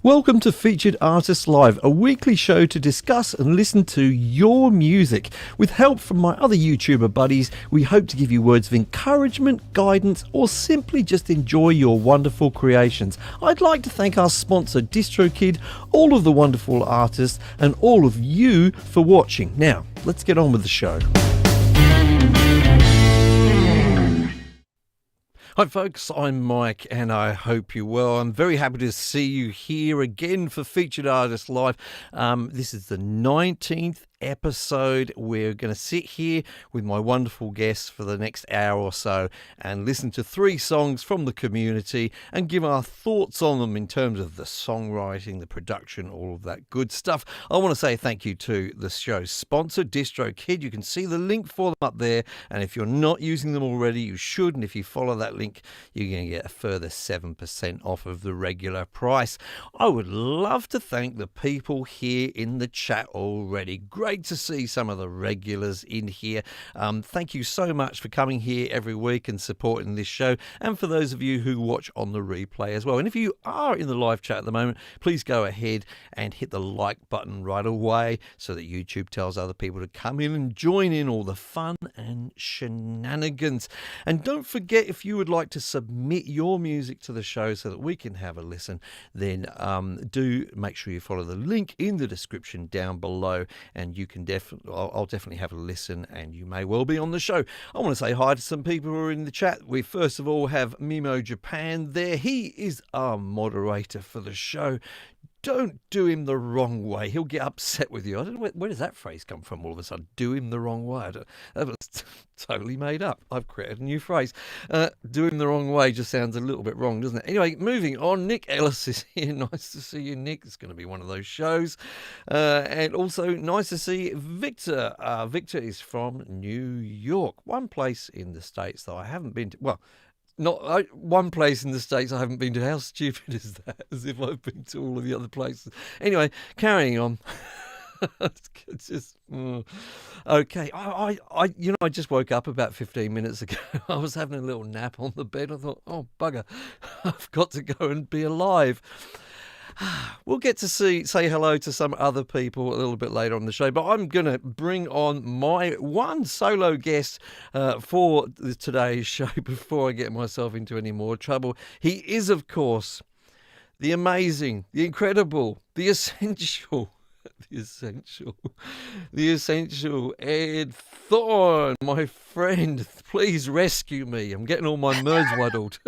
Welcome to Featured Artists Live, a weekly show to discuss and listen to your music. With help from my other YouTuber buddies, we hope to give you words of encouragement, guidance, or simply just enjoy your wonderful creations. I'd like to thank our sponsor, DistroKid, all of the wonderful artists, and all of you for watching. Now, let's get on with the show. Hi folks, I'm Mike and I hope you're well. I'm very happy to see you here again for Featured Artists Live. This is the 19th episode. We're going to sit here with my wonderful guests for the next hour or so and listen to 3 songs from the community and give our thoughts on them in terms of the songwriting, the production, all of that good stuff. I want to say thank you to the show's sponsor, DistroKid. You can see the link for them up there, and if you're not using them already, you should, and if you follow that link, you're going to get a further 7% off of the regular price. I would love to thank the people here in the chat already. Great to see some of the regulars in here. Thank you so much for coming here every week and supporting this show, and for those of you who watch on the replay as well. And if you are in the live chat at the moment, please go ahead and hit the like button right away so that YouTube tells other people to come in and join in all the fun and shenanigans. And don't forget, if you would like to submit your music to the show so that we can have a listen, then do make sure you follow the link in the description down below, and you can I'll definitely have a listen, and you may well be on the show. I want to say hi to some people who are in the chat. We first of all have Mimo Japan there. He is our moderator for the show. Don't do him the wrong way. He'll get upset with you. I don't know where does that phrase come from all of a sudden? Do him the wrong way. That was totally made up. I've created a new phrase. Do him the wrong way just sounds a little bit wrong, doesn't it? Anyway, moving on. Nick Ellis is here. Nice to see you, Nick. It's going to be one of those shows. And also nice to see Victor. Victor is from New York, one place in the States that I haven't been to. Well, not one place in the States I haven't been to. How stupid is that? As if I've been to all of the other places. Anyway, carrying on. It's just okay. I just woke up about 15 minutes ago. I was having a little nap on the bed. I thought, oh bugger, I've got to go and be alive. We'll get to say hello to some other people a little bit later on the show, but I'm going to bring on my one solo guest for today's show before I get myself into any more trouble. He is, of course, the amazing, the incredible, the essential, the essential Ed Thorne, my friend. Please rescue me. I'm getting all my nerves muddled.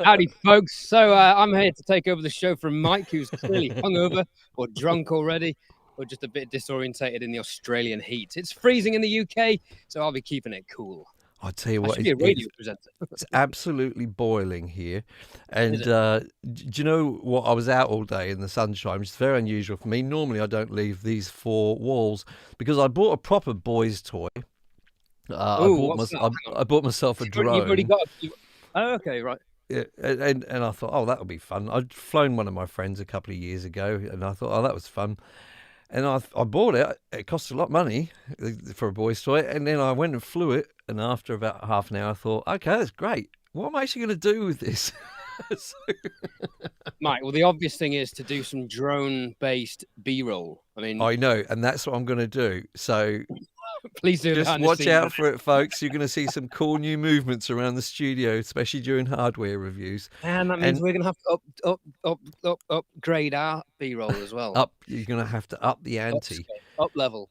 Howdy, folks. So I'm here to take over the show from Mike, who's clearly hungover or drunk already, or just a bit disorientated in the Australian heat. It's freezing in the UK, so I'll be keeping it cool. I tell you what, I should be a radio presenter. It's absolutely boiling here. And do you know what? I was out all day in the sunshine, which is very unusual for me. Normally, I don't leave these 4 walls because I bought a proper boy's toy. I bought myself a drone. You've already got Oh, okay, right. Yeah, and I thought, oh, that'll be fun. I'd flown one of my friends a couple of years ago, and I thought, oh, that was fun. And I bought it. It cost a lot of money for a boy's toy. And then I went and flew it. And after about half an hour, I thought, okay, that's great. What am I actually going to do with this? Mike, well, the obvious thing is to do some drone-based B-roll. I know, and that's what I'm going to do. So please do. Just watch out for it, folks. You're going to see some cool new movements around the studio, especially during hardware reviews. And that means we're going to have to upgrade our B-roll as well. You're going to have to up the ante. Up level.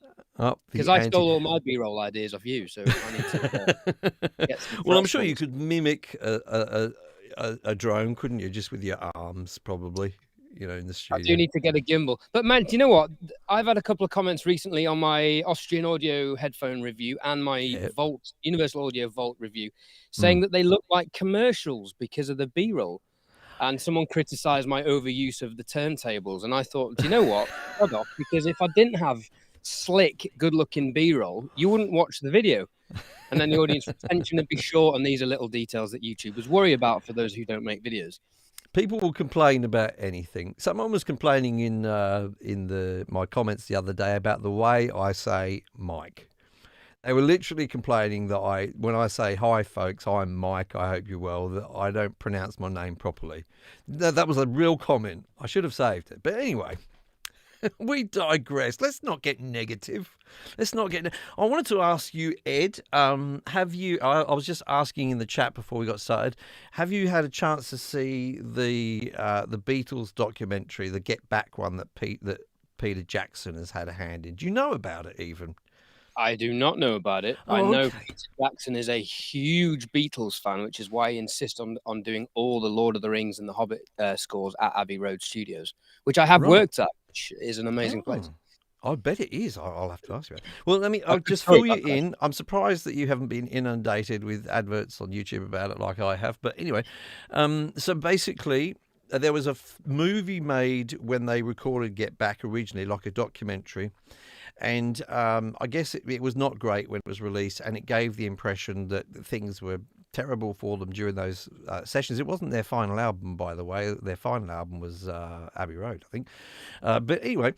Because I stole all my B-roll ideas off you, so I need to get some. Well, I'm sure you could mimic a drone, couldn't you? Just with your arms, probably. In the studio. I do need to get a gimbal. But man, do you know what? I've had a couple of comments recently on my Austrian Audio headphone review and my Volt Universal Audio Volt review, saying that they look like commercials because of the B-roll. And someone criticised my overuse of the turntables. And I thought, do you know what? Hold off, because if I didn't have slick, good-looking B-roll, you wouldn't watch the video. And then the audience retention would be short, and these are little details that YouTubers worry about for those who don't make videos. People will complain about anything. Someone was complaining in my comments the other day about the way I say Mike. They were literally complaining that when I say, "Hi, folks, I'm Mike, I hope you're well," that I don't pronounce my name properly. That was a real comment. I should have saved it. But anyway, we digress. Let's not get negative. Let's not get. I wanted to ask you, Ed. Have you? I was just asking in the chat before we got started. Have you had a chance to see the Beatles documentary, the Get Back one that Peter Jackson has had a hand in? Do you know about it even? I do not know about it. I Oh, know okay. Peter Jackson is a huge Beatles fan, which is why he insists on doing all the Lord of the Rings and the Hobbit scores at Abbey Road Studios, which I have Right. worked at, which is an amazing place. I bet it is. I'll have to ask you about it. Well, I'll Good just story, fill you by the way. in. I'm surprised that you haven't been inundated with adverts on YouTube about it like I have. But anyway, so basically, there was a movie made when they recorded Get Back originally, like a documentary. And I guess it was not great when it was released, and it gave the impression that things were terrible for them during those sessions. It wasn't their final album, by the way. Their final album was Abbey Road, I think. But anyway,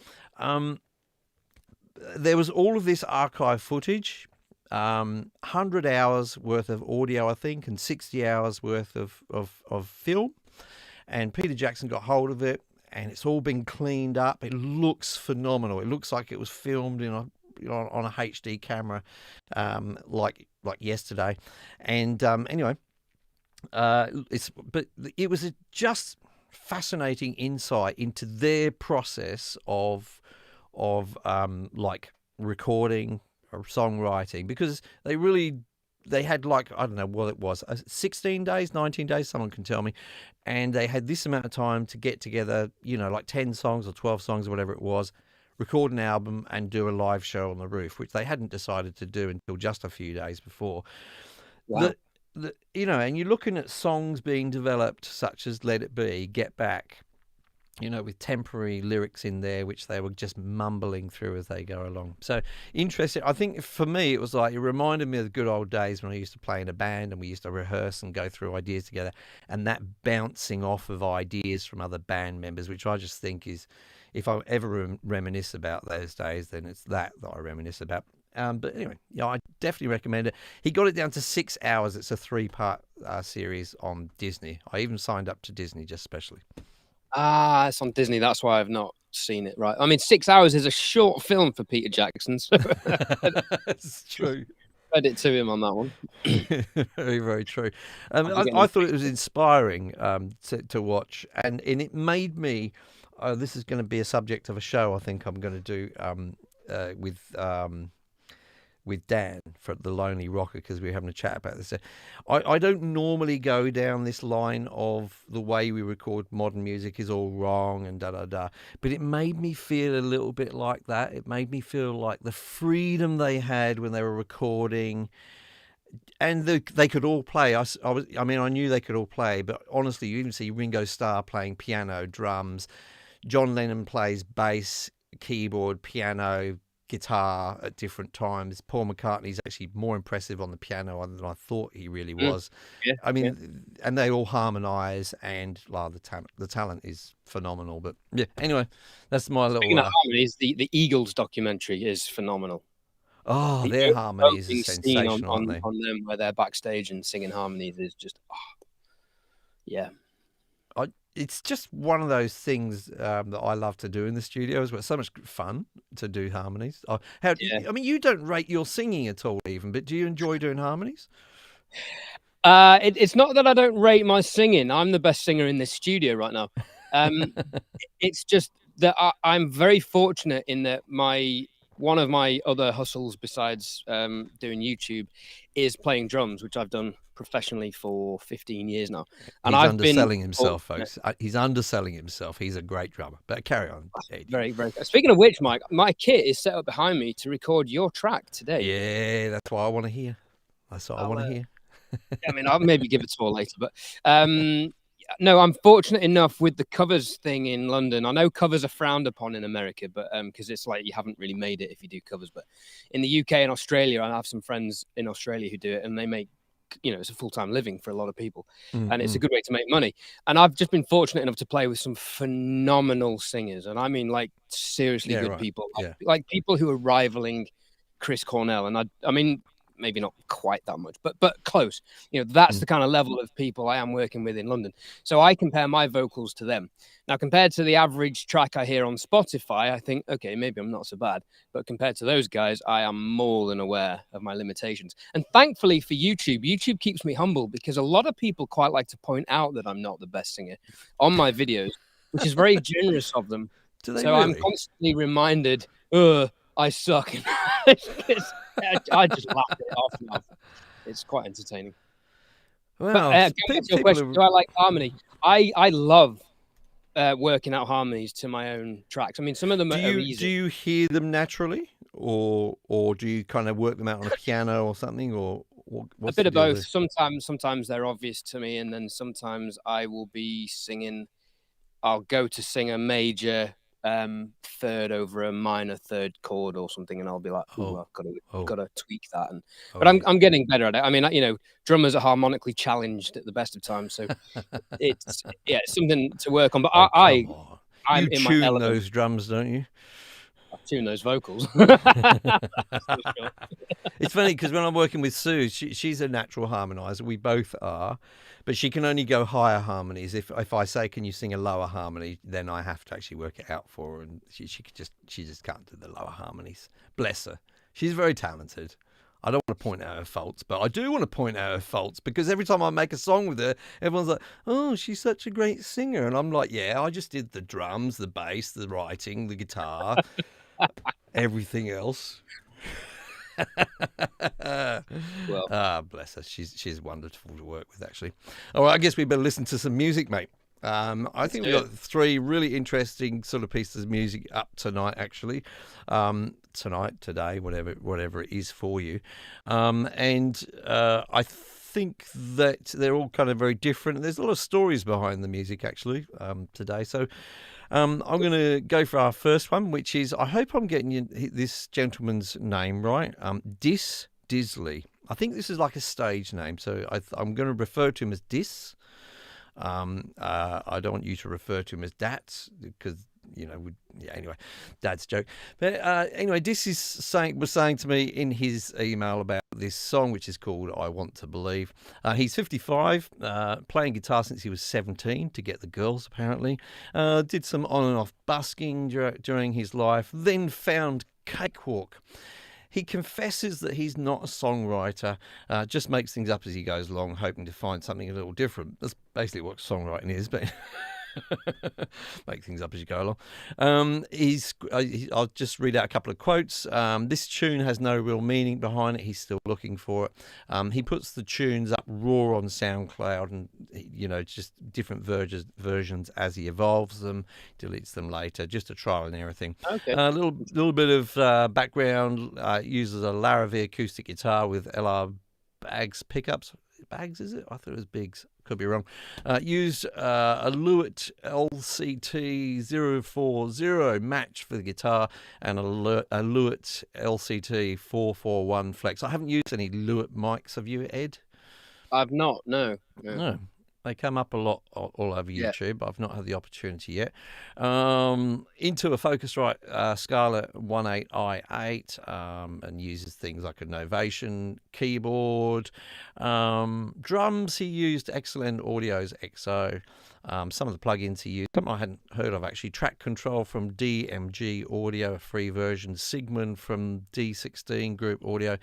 there was all of this archive footage, 100 hours worth of audio, I think, and 60 hours worth of film. And Peter Jackson got hold of it, and it's all been cleaned up. It looks phenomenal. It looks like it was filmed on a HD camera, like yesterday. And anyway, but it was just fascinating insight into their process of like recording or songwriting, because they had, like, I don't know what it was, 16 days, 19 days, someone can tell me. And they had this amount of time to get together, like 10 songs or 12 songs or whatever it was, record an album and do a live show on the roof, which they hadn't decided to do until just a few days before. Wow. And you're looking at songs being developed such as Let It Be, Get Back, with temporary lyrics in there, which they were just mumbling through as they go along. So interesting. I think for me, it reminded me of the good old days when I used to play in a band and we used to rehearse and go through ideas together, and that bouncing off of ideas from other band members, which I just think is, if I ever reminisce about those days, then it's that I reminisce about. But anyway, I definitely recommend it. He got it down to 6 hours. It's a 3-part series on Disney. I even signed up to Disney just specially. Ah, it's on Disney. That's why I've not seen it. Right. I mean, 6 hours is a short film for Peter Jackson. So It's true. credit to him on that one. Very, very true. I thought it was inspiring to watch, and it made me. This is going to be a subject of a show I think I'm going to do with Dan for the Lonely Rocker, because we were having a chat about this. I don't normally go down this line of the way we record modern music is all wrong and da-da-da, but it made me feel a little bit like that. It made me feel like the freedom they had when they were recording, and they could all play. I knew they could all play, but honestly, you even see Ringo Starr playing piano, drums. John Lennon plays bass, keyboard, piano, guitar at different times. Paul McCartney's actually more impressive on the piano than I thought he really was. Yeah, and they all harmonise, and the talent is phenomenal. But yeah, anyway, that's my little. Speaking of harmonies, the Eagles documentary is phenomenal. Their harmonies are sensational, on aren't they? On them where they're backstage and singing harmonies is just, yeah. It's just one of those things that I love to do in the studios. It's so much fun to do harmonies. You don't rate your singing at all, even, but do you enjoy doing harmonies? It's not that I don't rate my singing. I'm the best singer in this studio right now. It's just that I'm very fortunate in that one of my other hustles besides doing YouTube is playing drums, which I've done professionally for 15 years now. And He's underselling himself, folks. He's underselling himself. He's a great drummer. But carry on. Very, very. Speaking of which, Mike, my kit is set up behind me to record your track today. Yeah, that's what I want to hear. That's what I want to hear. I mean, I'll maybe give it to her later, but no, I'm fortunate enough with the covers thing in London. I know covers are frowned upon in America, but because it's like you haven't really made it if you do covers. But in the UK and Australia, I have some friends in Australia who do it, and they make, it's a full-time living for a lot of people, and it's a good way to make money. And I've just been fortunate enough to play with some phenomenal singers, and I mean, like, seriously good people, like people who are rivaling Chris Cornell, and I mean, maybe not quite that much, but close. That's the kind of level of people I am working with in London. So I compare my vocals to them. Now, compared to the average track I hear on Spotify, I think, okay, maybe I'm not so bad. But compared to those guys, I am more than aware of my limitations. And thankfully for YouTube keeps me humble, because a lot of people quite like to point out that I'm not the best singer on my videos, which is very generous of them. Do they so really? I'm constantly reminded, I suck. I just laugh it off and off. It's quite entertaining. Well, but, your question, do I like harmony? I love working out harmonies to my own tracks. I mean, some of them are easy. Do you hear them naturally, or do you kind of work them out on a piano or something, or what's a bit of both? There? Sometimes they're obvious to me, and then sometimes I will be singing. I'll go to sing a major third over a minor third chord or something, and I'll be like, I've got to tweak that. But I'm getting better at it. I mean, drummers are harmonically challenged at the best of times, so it's something to work on. But I'm in my element. Those drums, don't you? I tune those vocals. It's funny because when I'm working with Sue, she's a natural harmonizer. We both are, but she can only go higher harmonies. If I say, can you sing a lower harmony, then I have to actually work it out for her, and she just can't do the lower harmonies. Bless her. She's very talented. I don't want to point out her faults, but I do want to point out her faults, because every time I make a song with her, everyone's like, oh, she's such a great singer. And I'm like, yeah, I just did the drums, the bass, the writing, the guitar, everything else. Well, bless her. She's wonderful to work with, actually. All right, I guess we better listen to some music, mate. I think we've got 3 really interesting sort of pieces of music up tonight, actually. Today, whatever it is for you. And I think that they're all kind of very different. There's a lot of stories behind the music, actually, today. So I'm going to go for our first one, which is, I hope I'm getting this gentleman's name right, Disley. I think this is like a stage name, so I'm going to refer to him as Dis. I don't want you to refer to him as Dats, because anyway, Dad's joke. But anyway, this was saying to me in his email about this song, which is called I Want to Believe. He's 55, playing guitar since he was 17 to get the girls, apparently. Did some on and off busking during his life, then found Cakewalk. He confesses that he's not a songwriter, just makes things up as he goes along, hoping to find something a little different. That's basically what songwriting is, but make things up as you go along. I'll just read out a couple of quotes. This tune has no real meaning behind it. He's still looking for it. He puts the tunes up raw on SoundCloud, and just different versions as he evolves them, deletes them later, just a trial and error thing. Okay. A little bit of background. Uses a Larrivee acoustic guitar with LR Baggs pickups. Baggs, is it? I thought it was Biggs. Could be wrong. Used a Lewitt LCT 040 match for the guitar, and a Lewitt LCT 441 flex. I haven't used any Lewitt mics. Have you, Ed? I've not. No. They come up a lot all over YouTube. Yeah. I've not had the opportunity yet. Into a Focusrite Scarlett 18i8, and uses things like a Novation keyboard. Drums, he used Excellent Audio's XO. Some of the plugins he used, something I hadn't heard of actually, Track Control from DMG Audio, a free version, Sigmund from D16 Group Audio,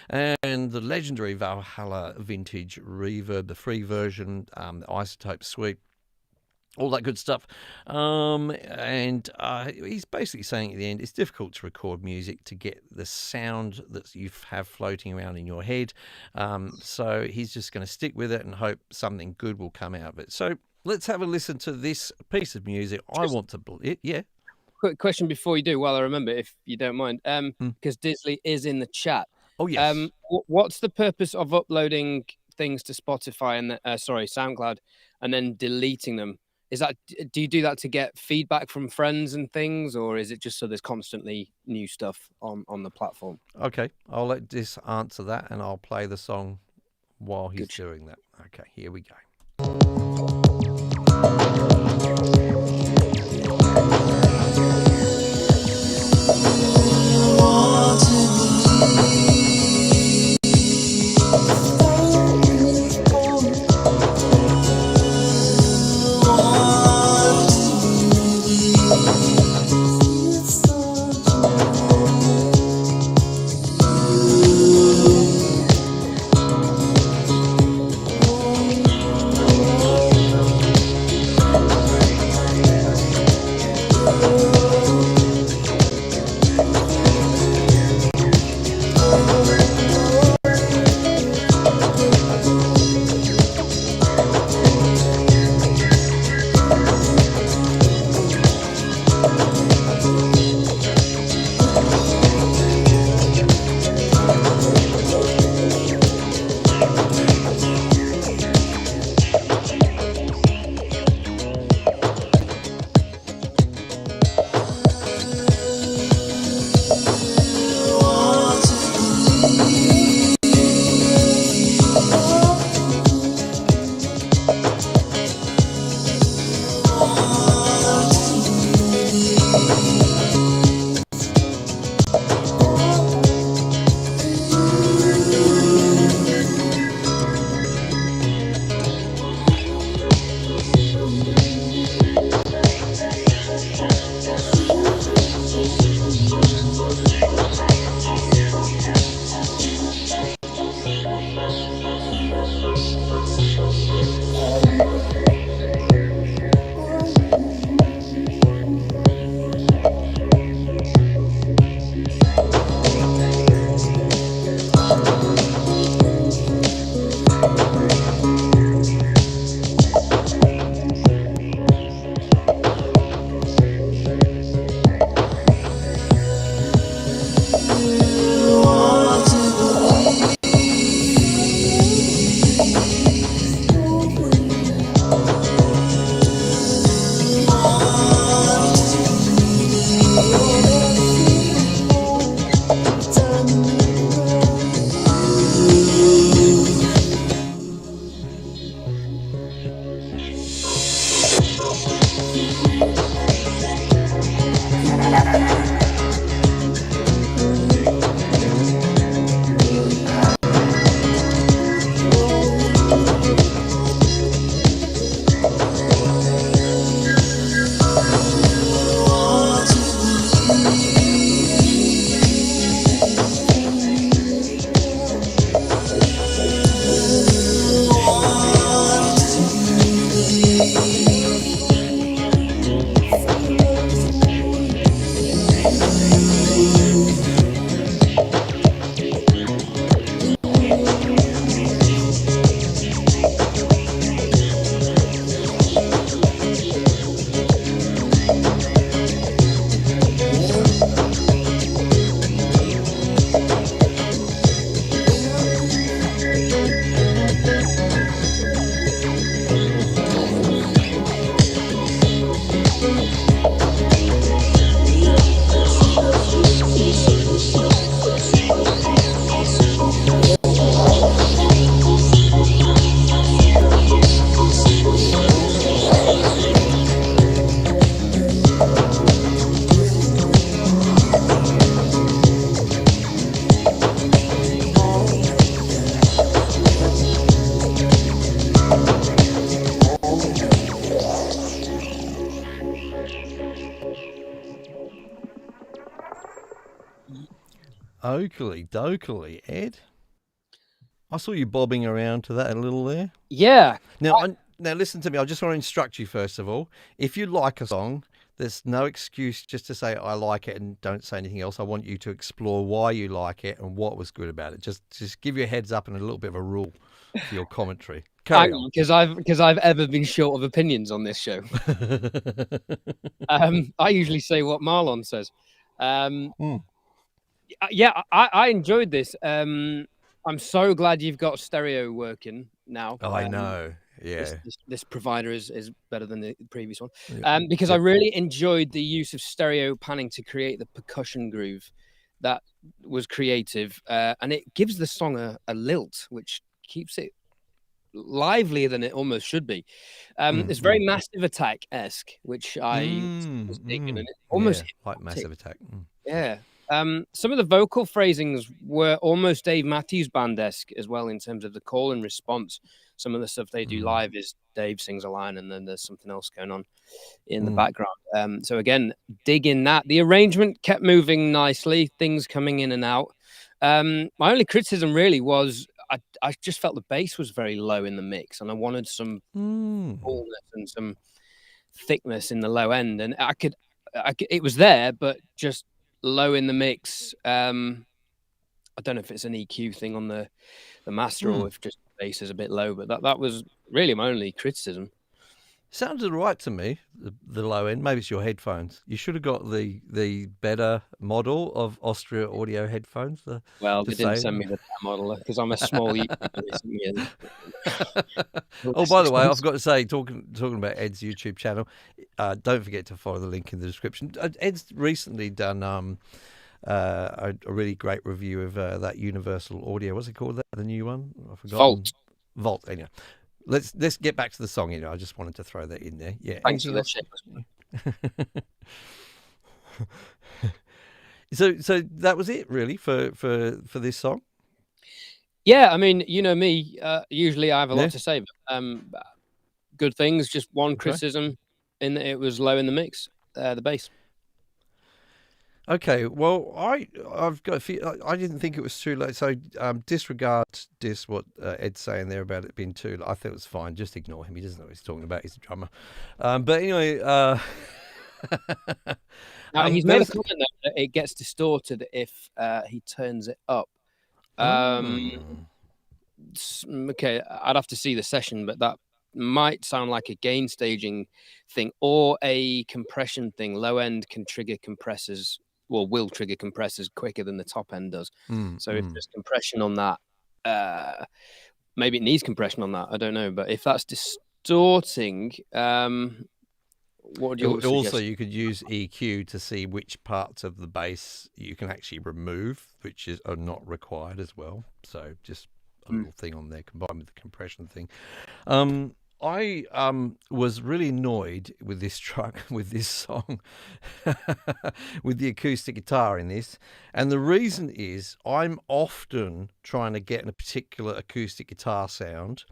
and the legendary Valhalla Vintage Reverb, the free version, the Isotope Suite, all that good stuff. And he's basically saying at the end, it's difficult to record music to get the sound that you have floating around in your head. So he's just going to stick with it and hope something good will come out of it. So let's have a listen to this piece of music. I want to believe. Yeah. Quick question before you do, while I remember, if you don't mind, because Disley is in the chat. Oh yes. What's the purpose of uploading things to Spotify and SoundCloud, and then deleting them? Is that, do you do that to get feedback from friends and things, or is it just so there's constantly new stuff on the platform? Okay, I'll let Dis answer that, and I'll play the song while he's doing that. Okay, here we go. Want to believe Oakley dokley, Ed. I saw you bobbing around to that a little there. Yeah. Now listen to me. I just want to instruct you first of all. If you like a song, there's no excuse just to say I like it and don't say anything else. I want you to explore why you like it and what was good about it. Just give you a heads up and a little bit of a rule for your commentary. Carry on. Because I've ever been short of opinions on this show. I usually say what Marlon says. Yeah, I enjoyed this. I'm so glad you've got stereo working now. Oh, I know. Yeah. This provider is better than the previous one. Because I really enjoyed the use of stereo panning to create the percussion groove that was creative. And it gives the song a lilt, which keeps it livelier than it almost should be. It's very Massive Attack-esque, which I was digging, and it almost like Massive Attack. Yeah. Some of the vocal phrasings were almost Dave Matthews Band-esque as well in terms of the call and response. Some of the stuff they do live is Dave sings a line and then there's something else going on in the background. So again, dig in that. The arrangement kept moving nicely, things coming in and out. My only criticism really was I just felt the bass was very low in the mix, and I wanted some fullness and some thickness in the low end. And it was there, but just low in the mix. I don't know if it's an EQ thing on the master or if just the bass is a bit low, but that was really my only criticism. Sounded right to me, the low end. Maybe it's your headphones. You should have got the better model of Austria Audio headphones. Well, they didn't send me the model because I'm a small YouTuber. Oh, by the way, I've got to say, talking about Ed's YouTube channel, don't forget to follow the link in the description. Ed's recently done a really great review of that Universal Audio. What's it called? The new one? I've forgotten. Vault. Anyway. Let's get back to the song. I just wanted to throw that in there. Yeah. Thanks for that. So that was it, really, for this song. Yeah, I mean, you know me. Usually, I have a lot to say. But, good things. Just one criticism in that it was low in the mix. The bass. Okay, well, I've got a few. I didn't think it was too late, so disregard what Ed's saying there about it being too late. I thought it was fine. Just ignore him. He doesn't know what he's talking about. He's a drummer. But anyway, now, he's made a comment that it gets distorted if he turns it up. Okay, I'd have to see the session, but that might sound like a gain staging thing or a compression thing. Low end can trigger compressors. Well, will trigger compressors quicker than the top end does. So if there's compression on that, maybe it needs compression on that. I don't know. But if that's distorting, what would you also you could use EQ to see which parts of the bass you can actually remove, which are not required as well. So just a little thing on there combined with the compression thing. I was really annoyed with this song, with the acoustic guitar in this. And the reason is I'm often trying to get a particular acoustic guitar sound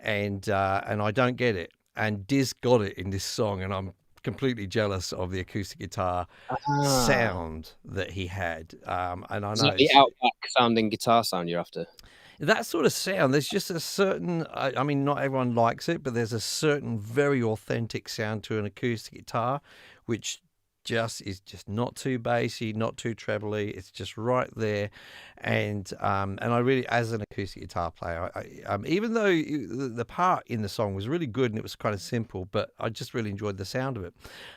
and I don't get it. And Diz got it in this song, and I'm completely jealous of the acoustic guitar sound that he had. And I know the Outback sounding guitar sound you're after. That sort of sound, there's just a certain, I mean, not everyone likes it, but there's a certain very authentic sound to an acoustic guitar, which is just not too bassy, not too trebly. It's just right there. And I really, as an acoustic guitar player, even though the part in the song was really good and it was kind of simple, but I just really enjoyed the sound of it.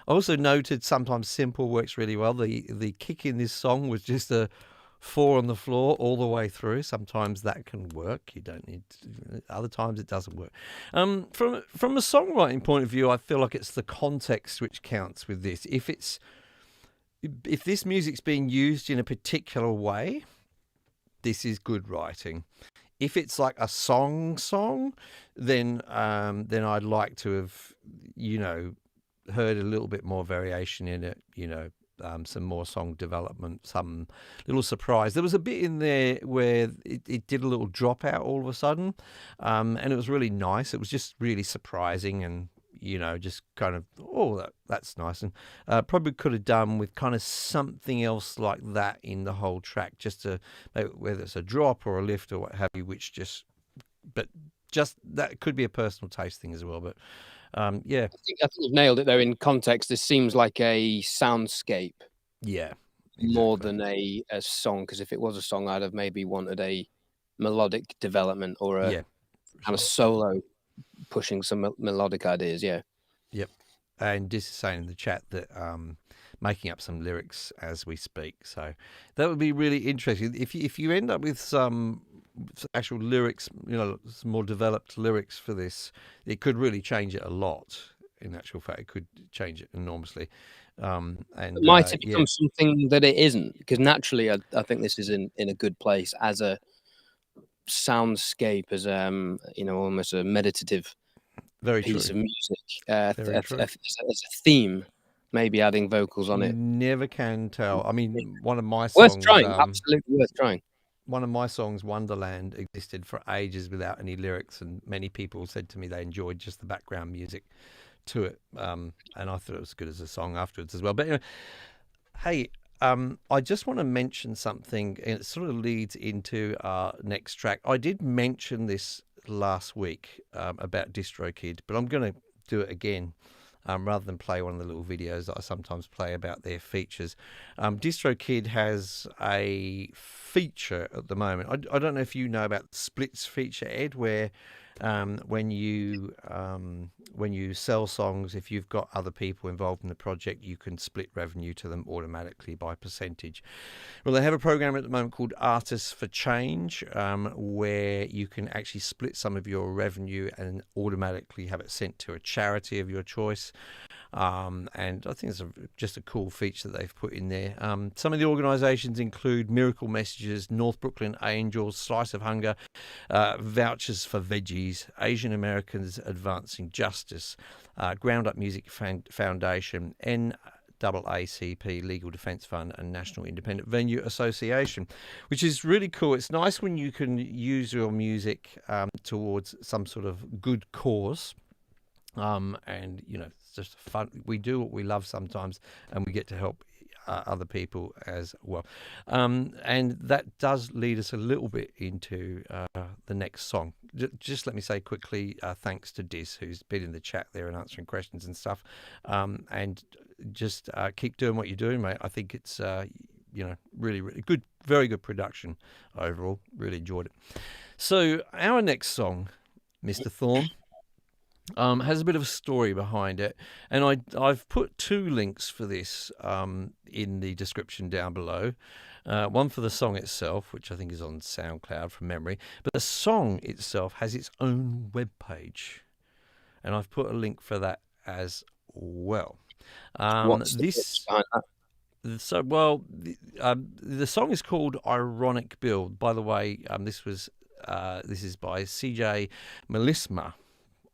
I also noted sometimes simple works really well. The kick in this song was just a 4 on the floor all the way through. Sometimes that can work. You don't need to, other times it doesn't work. From a songwriting point of view, I feel like it's the context which counts with this. If this music's being used in a particular way, this is good writing. If it's like a song, then I'd like to have, heard a little bit more variation in it, some more song development, some little surprise. There was a bit in there where it did a little drop out all of a sudden, and it was really nice. It was just really surprising and, just kind of, that's nice. And probably could have done with kind of something else like that in the whole track, just to, whether it's a drop or a lift or what have you, but that could be a personal taste thing as well. But I think you've nailed it though. In context, this seems like a soundscape, more than a song. Because if it was a song, I'd have maybe wanted a melodic development or a kind of solo pushing some melodic ideas. Yep. And this is saying in the chat that making up some lyrics as we speak. So that would be really interesting. If you end up with some actual lyrics, some more developed lyrics for this, it could really change it a lot. In actual fact, it could change it enormously. And it might become something that it isn't, because naturally, I think this is in a good place as a soundscape, as almost a meditative piece of music, as a theme. maybe adding vocals on You it. never can tell. I mean, one of my Worth songs, trying, absolutely worth trying. one of my songs, Wonderland, existed for ages without any lyrics, and many people said to me they enjoyed just the background music to it. And I thought it was good as a song afterwards as well. But anyway, hey, I just want to mention something, and it sort of leads into our next track. I did mention this last week about DistroKid, but I'm going to do it again. Rather than play one of the little videos that I sometimes play about their features. DistroKid has a feature at the moment. I don't know if you know about the splits feature, Ed, where when you sell songs, if you've got other people involved in the project, you can split revenue to them automatically by percentage. Well, they have a program at the moment called Artists for Change, where you can actually split some of your revenue and automatically have it sent to a charity of your choice. And I think it's just a cool feature that they've put in there. Some of the organisations include Miracle Messages, North Brooklyn Angels, Slice of Hunger, Vouchers for Veggies, Asian Americans Advancing Justice, Ground Up Music Foundation, NAACP, Legal Defence Fund, and National Independent Venue Association, which is really cool. It's nice when you can use your music towards some sort of good cause. And it's just fun. We do what we love sometimes, and we get to help other people as well. And that does lead us a little bit into the next song. Just let me say quickly, thanks to Diz, who's been in the chat there and answering questions and stuff. And just keep doing what you're doing, mate. I think it's really, really good, very good production overall. Really enjoyed it. So our next song, Mr. Thorne, has a bit of a story behind it, and I've put two links for this in the description down below. One for the song itself, which I think is on SoundCloud from memory, but the song itself has its own webpage, and I've put a link for that as well. What's the pitch behind that? So, well, the song is called "Ironic Build." By the way, this is by CJ Melisma.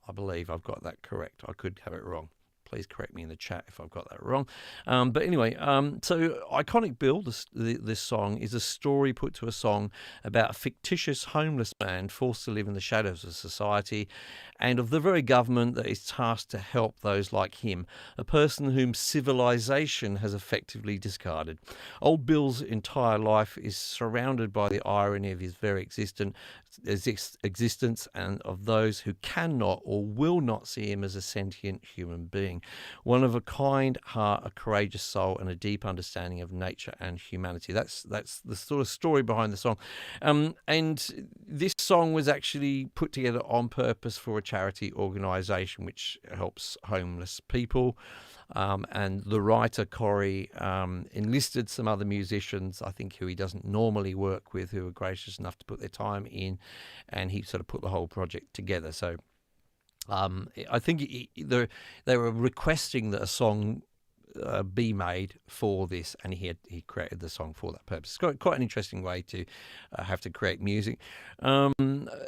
I believe I've got that correct. I could have it wrong. Please correct me in the chat if I've got that wrong. But anyway, so Iconic Build, this song, is a story put to a song about a fictitious homeless man forced to live in the shadows of society and of the very government that is tasked to help those like him, a person whom civilization has effectively discarded. Old Bill's entire life is surrounded by the irony of his very existence and of those who cannot or will not see him as a sentient human being. One of a kind heart, a courageous soul, and a deep understanding of nature and humanity. That's the sort of story behind the song. And this song was actually put together on purpose for a charity organisation which helps homeless people. And the writer, Corey, enlisted some other musicians, I think, who he doesn't normally work with, who are gracious enough to put their time in, and he sort of put the whole project together. So I think they were requesting that a song be made for this, and he created the song for that purpose. It's quite an interesting way to have to create music.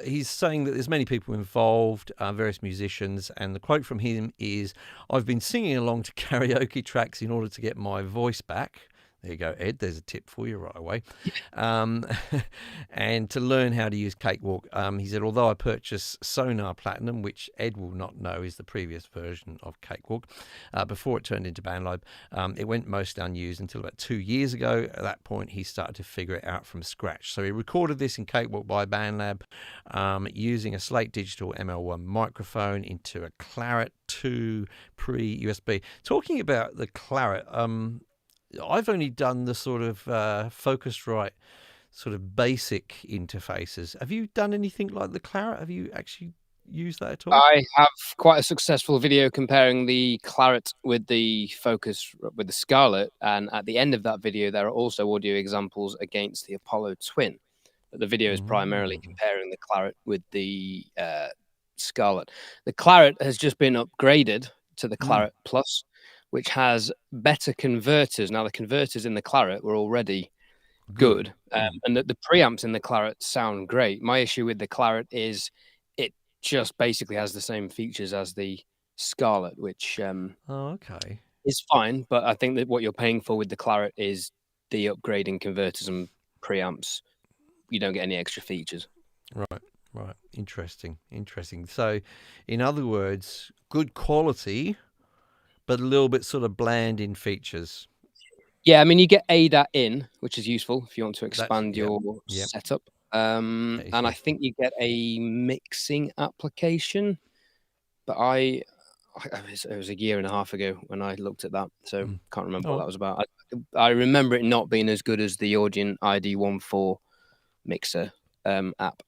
He's saying that there's many people involved, various musicians, and the quote from him is, "I've been singing along to karaoke tracks in order to get my voice back." There you go, Ed. There's a tip for you right away. And to learn how to use Cakewalk. He said, although I purchased Sonar Platinum, which Ed will not know is the previous version of Cakewalk, before it turned into BandLab, it went mostly unused until about 2 years ago. At that point, he started to figure it out from scratch. So he recorded this in Cakewalk by BandLab using a Slate Digital ML1 microphone into a Claret 2 pre-USB. Talking about the Claret, I've only done the sort of Focusrite sort of basic interfaces. Have you done anything like the Claret? Have you actually used that at all? I have quite a successful video comparing the Claret with the Focus with the Scarlett, and at the end of that video there are also audio examples against the Apollo Twin. But the video is primarily comparing the Claret with the Scarlett. The Claret has just been upgraded to the Claret Plus, which has better converters. Now, the converters in the Claret were already good, and the preamps in the Claret sound great. My issue with the Claret is it just basically has the same features as the Scarlett, which is fine, but I think that what you're paying for with the Claret is the upgrading converters and preamps. You don't get any extra features. Right. Interesting. So, in other words, good quality, but a little bit sort of bland in features. Yeah, I mean, you get ADAT in, which is useful if you want to expand your setup. And I think you get a mixing application, but it was a year and a half ago when I looked at that, so can't remember what that was about. I remember it not being as good as the Audient ID14 mixer app.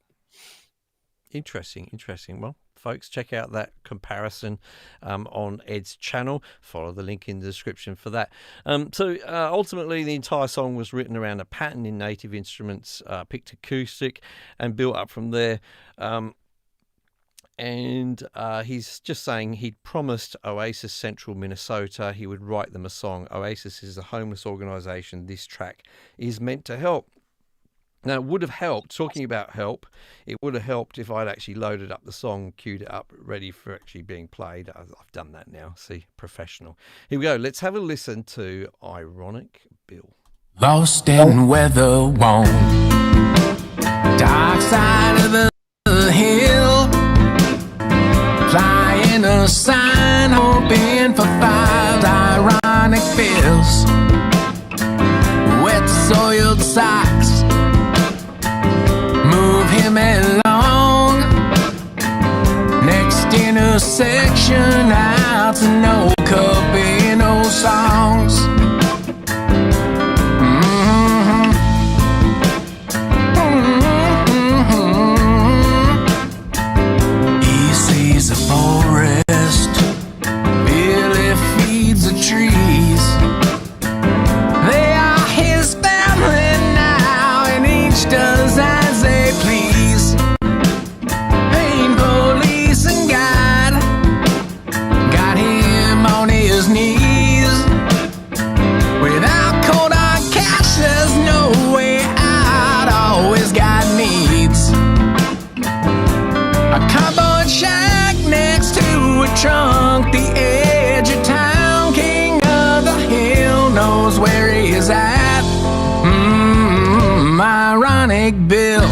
Interesting. Well, folks, check out that comparison on Ed's channel. Follow the link in the description for that. So ultimately, the entire song was written around a pattern in Native Instruments, picked acoustic, and built up from there. And he's just saying he'd promised Oasis Central Minnesota he would write them a song. Oasis is a homeless organisation. This track is meant to help. Now, it would have helped, talking about help, it would have helped if I'd actually loaded up the song, queued it up, ready for actually being played. I've done that now. See, professional. Here we go. Let's have a listen to Ironic Bill. Lost in weather worn, dark side of the hill, flying a sign, hoping for 5 ironic bills, wet soiled socks, move him along, next intersection, out to no Cabino songs. He sees a forest, Billy feeds the trees. They are his family now, and each does as they please. Pain police and God got him on his knees. Without cold hard cash, there's no way out. Always got needs. A cardboard shack next to a trunk, the edge of town. King of the hill knows where he is at. Ironic Bill.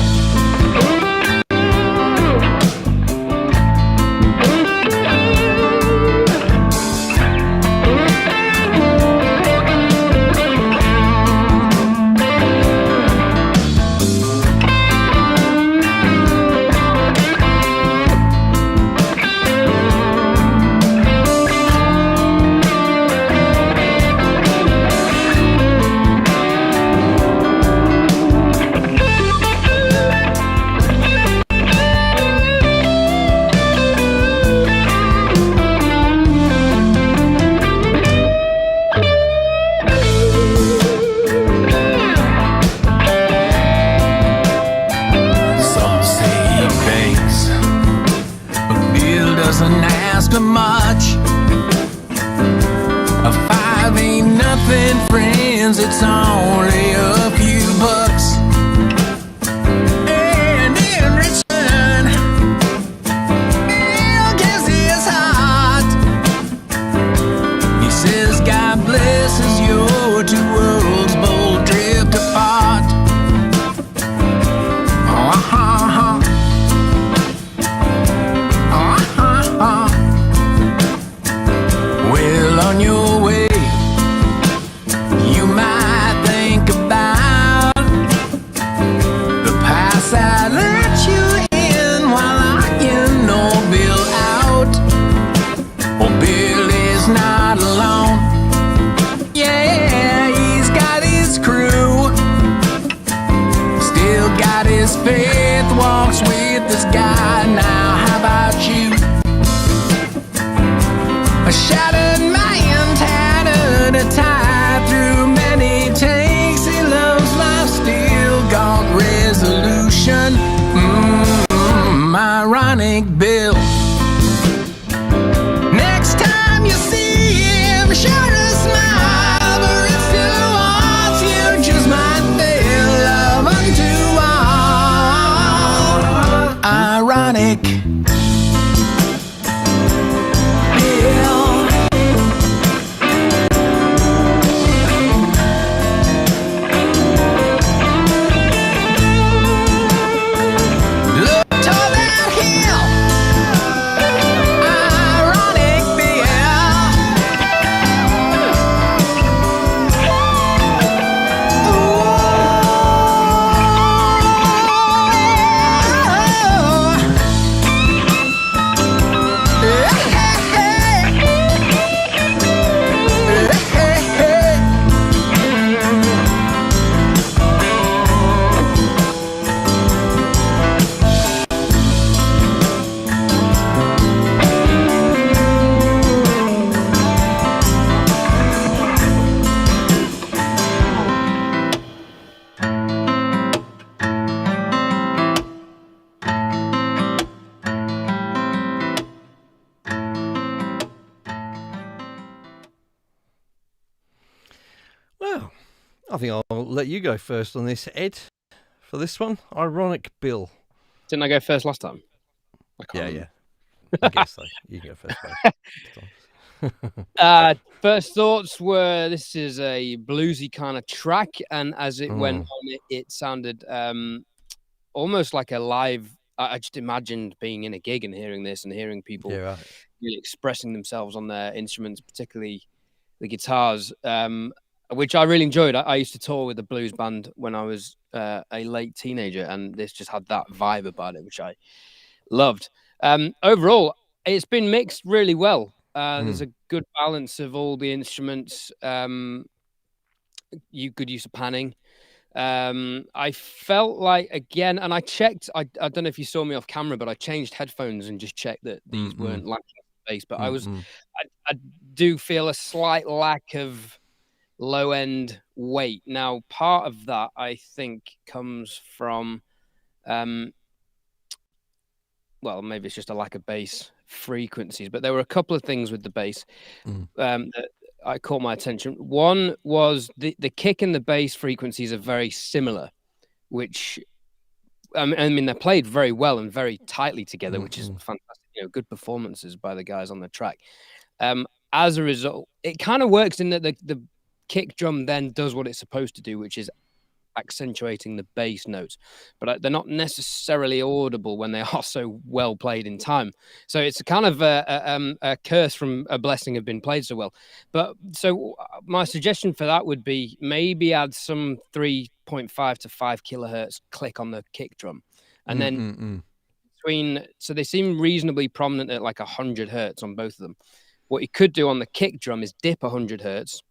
Some say he begs, but Bill doesn't ask for much. A 5 ain't nothing, friends, it's only a few bucks. And in return, Bill gives his heart. He says, God blesses your 2 worlds both drift apart. Well, on your way, you might think about the past I let you in while I know Bill out. Oh, Bill is not alone. Yeah, he's got his crew. Still got his faith, walks with this guy. Now, how about you? A shattered man, tattered, a tie through many takes. He loves life, still got resolution. Ironic Bill. Next time you see him, share a smile, but it's towards you just might feel love unto all. Ironic Bill. I think I'll let you go first on this, Ed, for this one. Ironic Bill. Didn't I go first last time? I can't Yeah, remember. I guess so. You go first, both times. First thoughts were this is a bluesy kind of track, and as it went on, it sounded almost like a live. I just imagined being in a gig and hearing this and hearing people really expressing themselves on their instruments, particularly the guitars, which I really enjoyed. I used to tour with a blues band when I was a late teenager, and this just had that vibe about it, which I loved. Overall, it's been mixed really well. There's a good balance of all the instruments. Good use of panning. I felt like, again, and I checked, I don't know if you saw me off camera, but I changed headphones and just checked that these weren't lacking bass. But I do feel a slight lack of low end weight. Now, part of that I think comes from well, maybe it's just a lack of bass frequencies, but there were a couple of things with the bass that I caught my attention. One was the kick and the bass frequencies are very similar, which I mean they're played very well and very tightly together, which is fantastic. Good performances by the guys on the track. As a result, it kind of works in that the kick drum then does what it's supposed to do, which is accentuating the bass notes, but they're not necessarily audible when they are so well played in time. So it's a kind of a curse from a blessing of being played so well. But so my suggestion for that would be maybe add some 3.5 to 5 kilohertz click on the kick drum, and then so they seem reasonably prominent at like 100 hertz on both of them. What you could do on the kick drum is dip 100 hertz,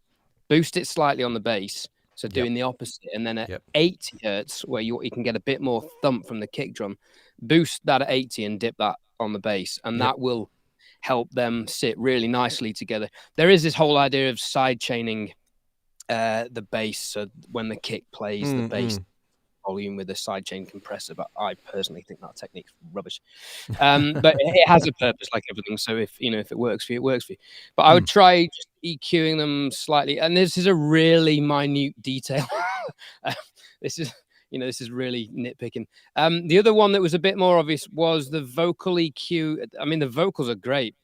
boost it slightly on the bass. So doing the opposite, and then at 80 hertz, where you can get a bit more thump from the kick drum, boost that at 80 and dip that on the bass, and that will help them sit really nicely together. There is this whole idea of side chaining the bass, so when the kick plays the bass volume with a sidechain compressor, but I personally think that technique's rubbish. But it has a purpose, like everything. So if it works for you, it works for you. But I would try just EQing them slightly. And this is a really minute detail. This is really nitpicking. The other one that was a bit more obvious was the vocal EQ. I mean, the vocals are great.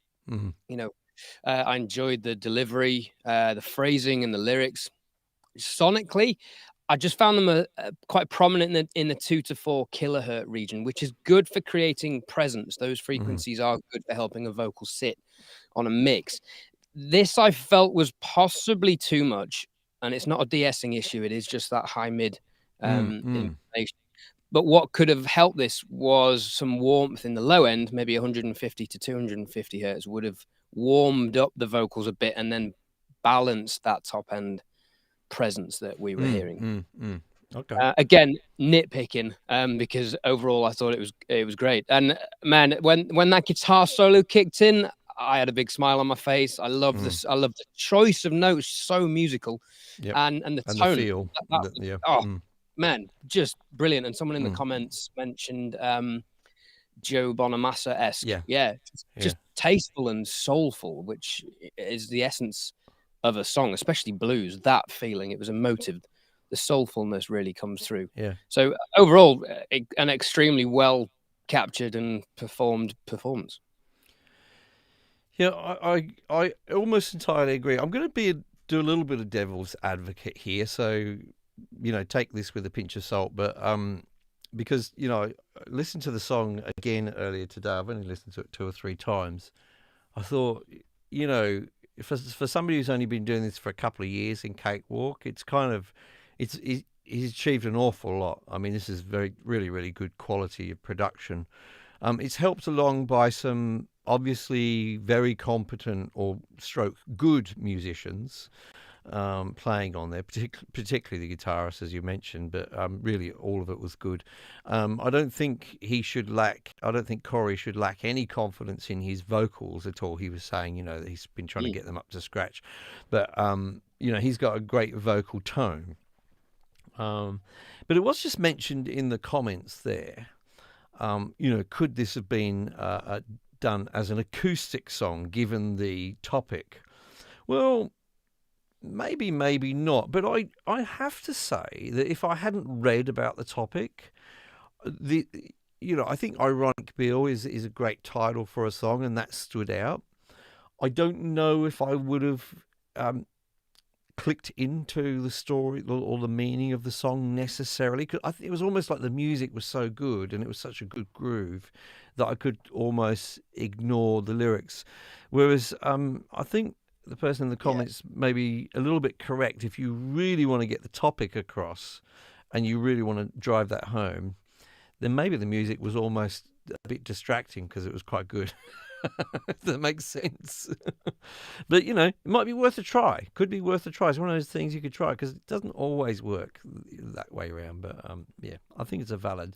I enjoyed the delivery, the phrasing, and the lyrics. Sonically, I just found them quite prominent in the 2 to 4 kilohertz region, which is good for creating presence. Those frequencies are good for helping a vocal sit on a mix. This I felt was possibly too much, and it's not a de-essing issue. It is just that high mid information. But what could have helped this was some warmth in the low end, maybe 150 to 250 hertz would have warmed up the vocals a bit and then balanced that top end presence that we were hearing. Okay. Again, nitpicking, because overall I thought it was great. And man, when that guitar solo kicked in, I had a big smile on my face. I love this. I love the choice of notes, so musical, and the tone. The feel. Man, just brilliant. And someone in the comments mentioned Joe Bonamassa-esque. Just tasteful and soulful, which is the essence of a song, especially blues. That feeling, it was emotive. The soulfulness really comes through. So overall, an extremely well captured and performed performance. I almost entirely agree. I'm going to do a little bit of devil's advocate here, so take this with a pinch of salt. But because I listened to the song again earlier today. I've only listened to it 2 or 3 times. I thought, for somebody who's only been doing this for a couple of years in Cakewalk, he's achieved an awful lot. I mean, this is really, really good quality of production. It's helped along by some obviously very competent or good musicians playing on there, particularly the guitarist, as you mentioned, but really all of it was good. I don't think Corey should lack any confidence in his vocals at all. He was saying, that he's been trying to get them up to scratch, but he's got a great vocal tone. But it was just mentioned in the comments there, could this have been done as an acoustic song given the topic? Well, maybe, maybe not. But I have to say that if I hadn't read about the topic, the I think Ironic Bill is a great title for a song, and that stood out. I don't know if I would have clicked into the story or the meaning of the song necessarily, because it was almost like the music was so good and it was such a good groove that I could almost ignore the lyrics. Whereas I think the person in the comments may be a little bit correct. If you really want to get the topic across and you really want to drive that home, then maybe the music was almost a bit distracting because it was quite good. If that makes sense. But, it might be worth a try. Could be worth a try. It's one of those things you could try because it doesn't always work that way around. But, I think it's a valid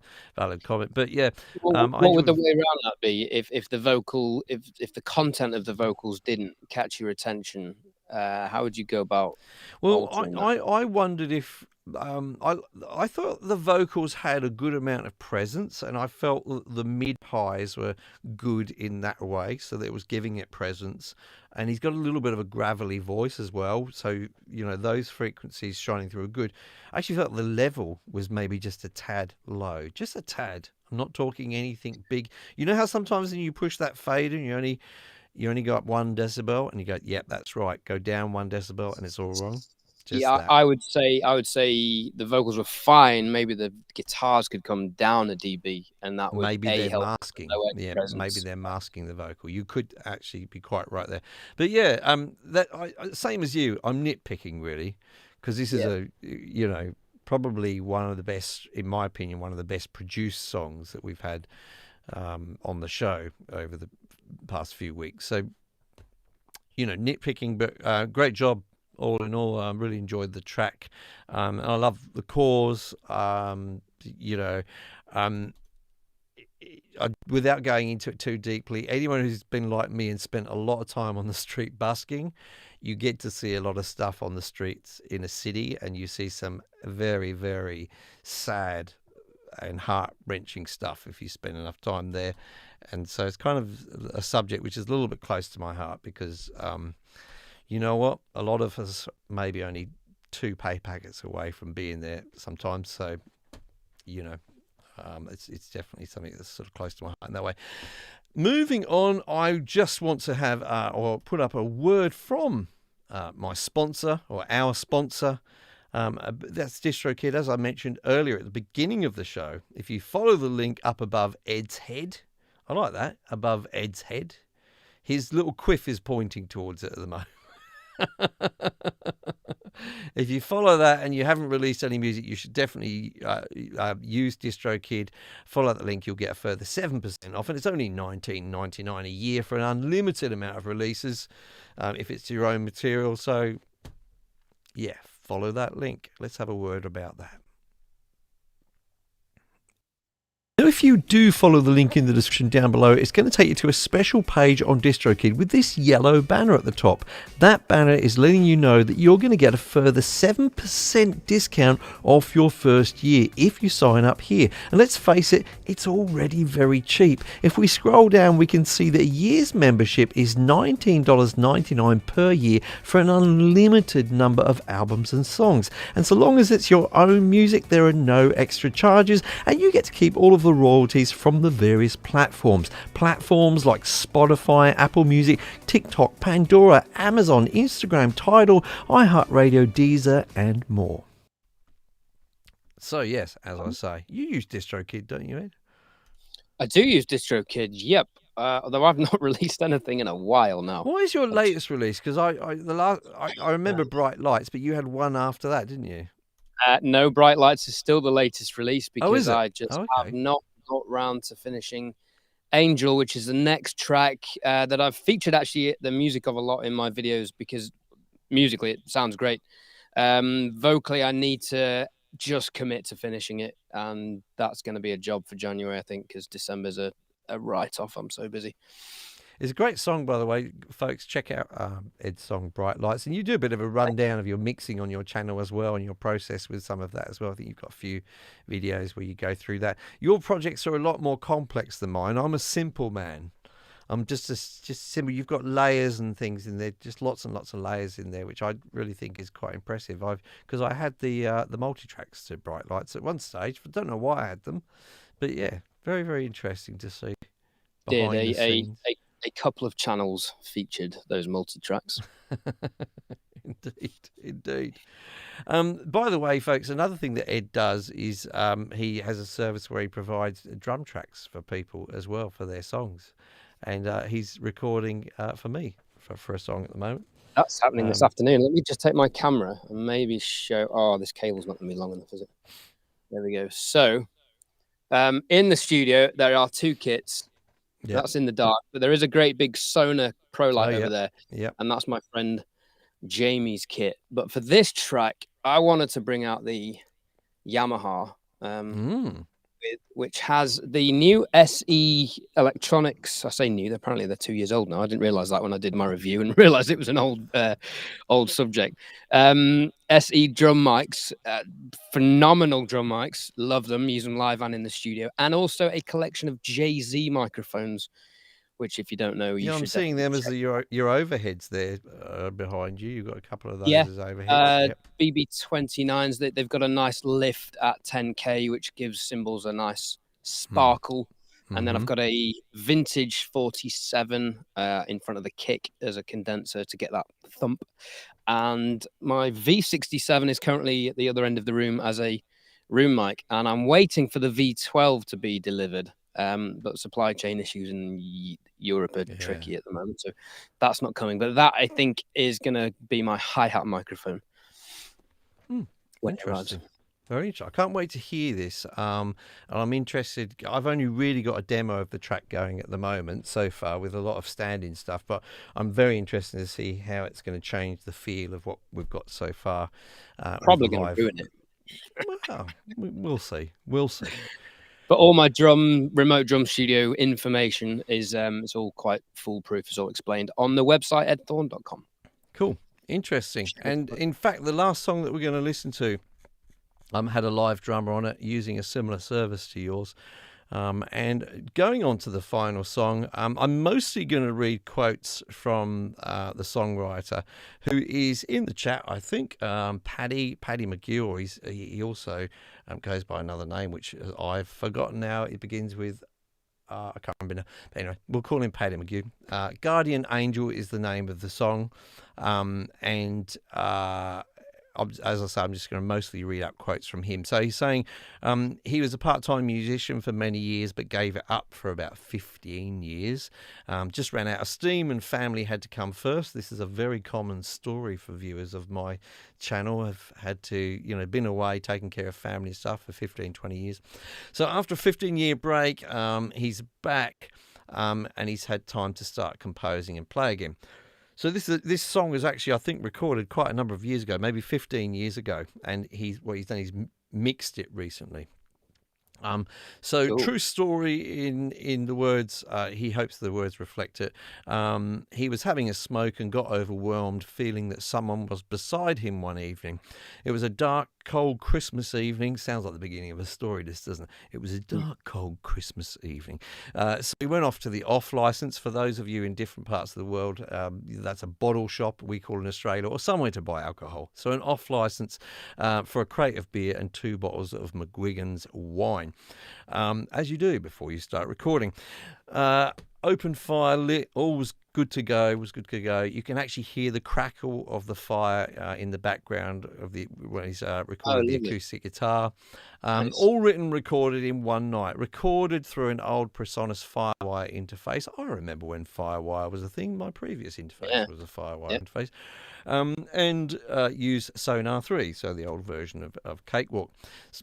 comment. But, yeah. What would the way around that be if the content of the vocals didn't catch your attention? How would you go about altering that? I wondered if I thought the vocals had a good amount of presence, and I felt that the mid highs were good in that way, so that it was giving it presence. And he's got a little bit of a gravelly voice as well, so those frequencies shining through are good. I actually felt the level was maybe just a tad low, just a tad. I'm not talking anything big. You know how sometimes when you push that fader and you only go up 1 decibel, and you go, yep, that's right. Go down 1 decibel, and it's all wrong. I would say the vocals were fine. Maybe the guitars could come down a dB, and that would they're masking. Yeah, maybe they're masking the vocal. You could actually be quite right there. But yeah, same as you. I'm nitpicking really, because this is probably one of the best, in my opinion, one of the best produced songs that we've had on the show over the past few weeks. So nitpicking, but great job. All in all, I really enjoyed the track. I love the chorus. Without going into it too deeply, anyone who's been like me and spent a lot of time on the street busking, you get to see a lot of stuff on the streets in a city, and you see some very, very sad and heart-wrenching stuff if you spend enough time there. And so it's kind of a subject which is a little bit close to my heart because... you know what? A lot of us maybe only 2 pay packets away from being there sometimes. So, it's definitely something that's sort of close to my heart in that way. Moving on, I just want to have or put up a word from my sponsor or our sponsor. That's DistroKid, as I mentioned earlier at the beginning of the show. If you follow the link up above Ed's head, I like that, above Ed's head. His little quiff is pointing towards it at the moment. If you follow that and you haven't released any music, you should definitely use DistroKid. Follow the link, you'll get a further 7% off, and it's only $19.99 a year for an unlimited amount of releases if it's your own material. So, yeah, follow that link. Let's have a word about that. Now, if you do follow the link in the description down below, it's going to take you to a special page on DistroKid with this yellow banner at the top. That banner is letting you know that you're going to get a further 7% discount off your first year if you sign up here. And let's face it, it's already very cheap. If we scroll down, we can see that a year's membership is $19.99 per year for an unlimited number of albums and songs. And so long as it's your own music, there are no extra charges, and you get to keep all of the royalties from the various platforms. Platforms like Spotify, Apple Music, TikTok, Pandora, Amazon, Instagram, Tidal, iHeartRadio, Deezer, and more. So yes, as I say, you use DistroKid, don't you, Ed? I do use DistroKid, yep. Although I've not released anything in a while now. What is your latest release? Because I remember Bright Lights, but you had one after that, didn't you? No, Bright Lights is still the latest release because I just okay. have not got round to finishing Angel, which is the next track that I've featured actually the music of a lot in my videos because musically it sounds great. Vocally, I need to just commit to finishing it, and that's going to be a job for January, I think, because December's a write-off. I'm so busy. It's a great song, by the way, folks. Check out Ed's song, Bright Lights. And you do a bit of a rundown of your mixing on your channel as well and your process with some of that as well. I think you've got a few videos where you go through that. Your projects are a lot more complex than mine. I'm a simple man. just simple. You've got layers and things in there, just lots and lots of layers in there, which I really think is quite impressive. Because I had the multi tracks to Bright Lights at one stage, but don't know why I had them. But yeah, very very interesting to see Did behind the scenes. a couple of channels featured those multi-tracks. Indeed. By the way, folks, another thing that Ed does is he has a service where he provides drum tracks for people as well for their songs. And he's recording for me for a song at the moment. That's happening this afternoon. Let me just take my camera and maybe show. Oh, this cable's not going to be long enough, is it? There we go. So in the studio, there are two kits. Yep. That's in the dark, but there is a great big Sonar Pro light over there. Yep. And that's my friend Jamie's kit. But for this track, I wanted to bring out the Yamaha, which has the new SE electronics. I say new, apparently they're 2 years old now. I didn't realize that when I did my review and realized it was an old subject. SE drum mics, phenomenal drum mics. Love them, use them live and in the studio. And also a collection of Jay-Z microphones, which, if you don't know, I'm seeing them as your overheads there behind you. You've got a couple of those as overheads. BB29s. They've got a nice lift at 10K, which gives cymbals a nice sparkle. And then I've got a vintage 47 in front of the kick as a condenser to get that thump. And my V67 is currently at the other end of the room as a room mic. And I'm waiting for the V12 to be delivered. But supply chain issues in Europe are tricky at the moment, so that's not coming. But that, I think, is going to be my hi-hat microphone. Interesting. Very interesting. I can't wait to hear this. And I'm interested. I've only really got a demo of the track going at the moment so far with a lot of stand-in stuff, but I'm very interested to see how it's going to change the feel of what we've got so far. Probably going to ruin it. Well, we'll see. We'll see. But all my remote drum studio information is it's all quite foolproof. It's all explained on the website edthorne.com. Cool, interesting. And in fact, the last song that we're going to listen to had a live drummer on it using a similar service to yours. And going on to the final song, I'm mostly going to read quotes from the songwriter, who is in the chat, I think, Paddy McGill. He also goes by another name, which I've forgotten now. It begins with, I can't remember. But anyway, we'll call him Paddy McGill. Guardian Angel is the name of the song. As I say, I'm just going to mostly read out quotes from him. So he's saying he was a part-time musician for many years, but gave it up for about 15 years. Just ran out of steam and family had to come first. This is a very common story for viewers of my channel. I've had to, been away taking care of family stuff for 15, 20 years. So after a 15-year break, he's back and he's had time to start composing and play again. So this song was actually, I think, recorded quite a number of years ago, maybe 15 years ago, and what he's done is mixed it recently. Cool. True story in the words, he hopes the words reflect it. He was having a smoke and got overwhelmed, feeling that someone was beside him one evening. It was a dark, cold Christmas evening. Sounds like the beginning of a story, this, doesn't it? It was a dark, cold Christmas evening. So he went off to the off license. For those of you in different parts of the world, that's a bottle shop, we call in Australia, or somewhere to buy alcohol. So an off license for a crate of beer and 2 bottles of McGuigan's wine. As you do before you start recording. Open fire lit, all was good to go. You can actually hear the crackle of the fire in the background of when he's recording the acoustic guitar. Nice. All written, recorded in one night. Recorded through an old Presonus Firewire interface. I remember when Firewire was a thing. My previous interface was a Firewire interface. And use Sonar 3, so the old version of Cakewalk.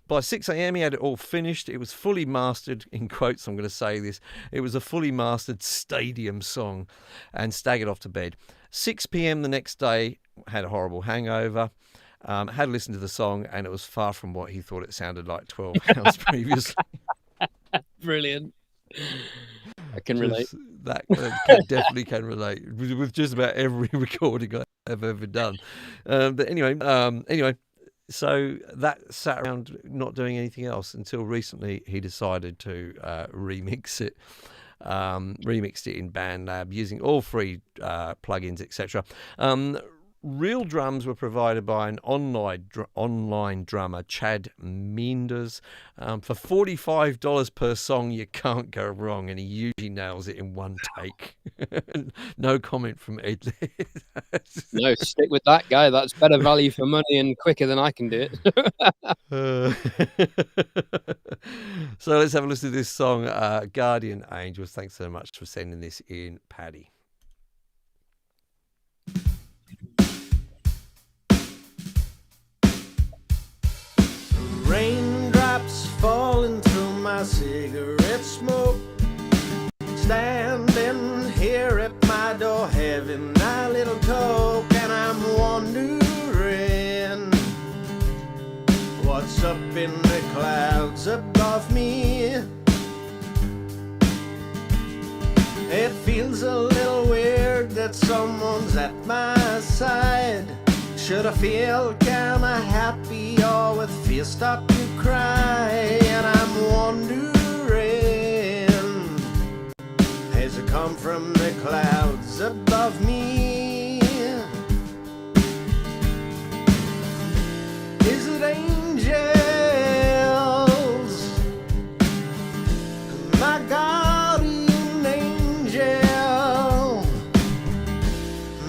By 6 a.m. he had it all finished. It was fully mastered, in quotes, I'm going to say this. It was a fully mastered stadium song, and staggered off to bed. 6 p.m. the next day, had a horrible hangover. Had listened to the song, and it was far from what he thought it sounded like 12 hours previously. Brilliant. I can relate. Definitely can relate with just about every recording I've ever done. But anyway, so that sat around not doing anything else until recently he decided to remix it. remixed it in BandLab using all free plugins, etc. Real drums were provided by an online drummer, Chad Meanders. For $45 per song, you can't go wrong, and he usually nails it in one take. No comment from Ed. No, stick with that guy. That's better value for money and quicker than I can do it. So let's have a listen to this song, Guardian Angels. Thanks so much for sending this in, Paddy. Raindrops falling through my cigarette smoke. Standing here at my door having a little talk, and I'm wondering what's up in the clouds above me. It feels a little weird that someone's at my side. Should I feel kinda happy or with fear start to cry? And I'm wondering, has it come from the clouds above me? Is it angels? My guardian angel,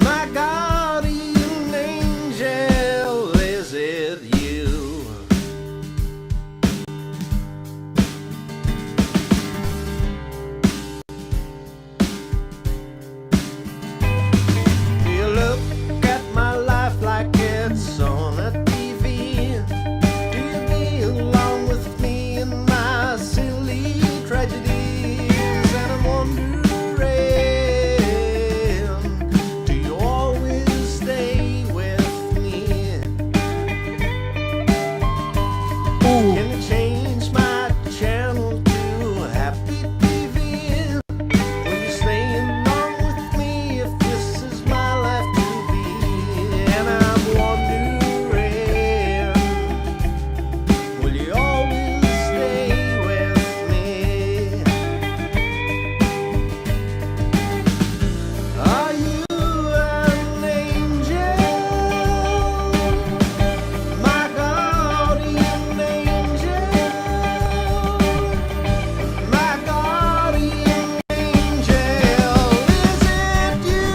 my guardian angel, is it you? Do you look at my life like it's on a TV? Do you belong with me in my silly tragedies? And I'm wondering, do you always stay with me? Can you change my channel to Happy TV? Will you stay along with me if this is my life to be? And I'm wondering, will you always stay with me? Are you an angel? My guardian angel, my guardian angel, is it you?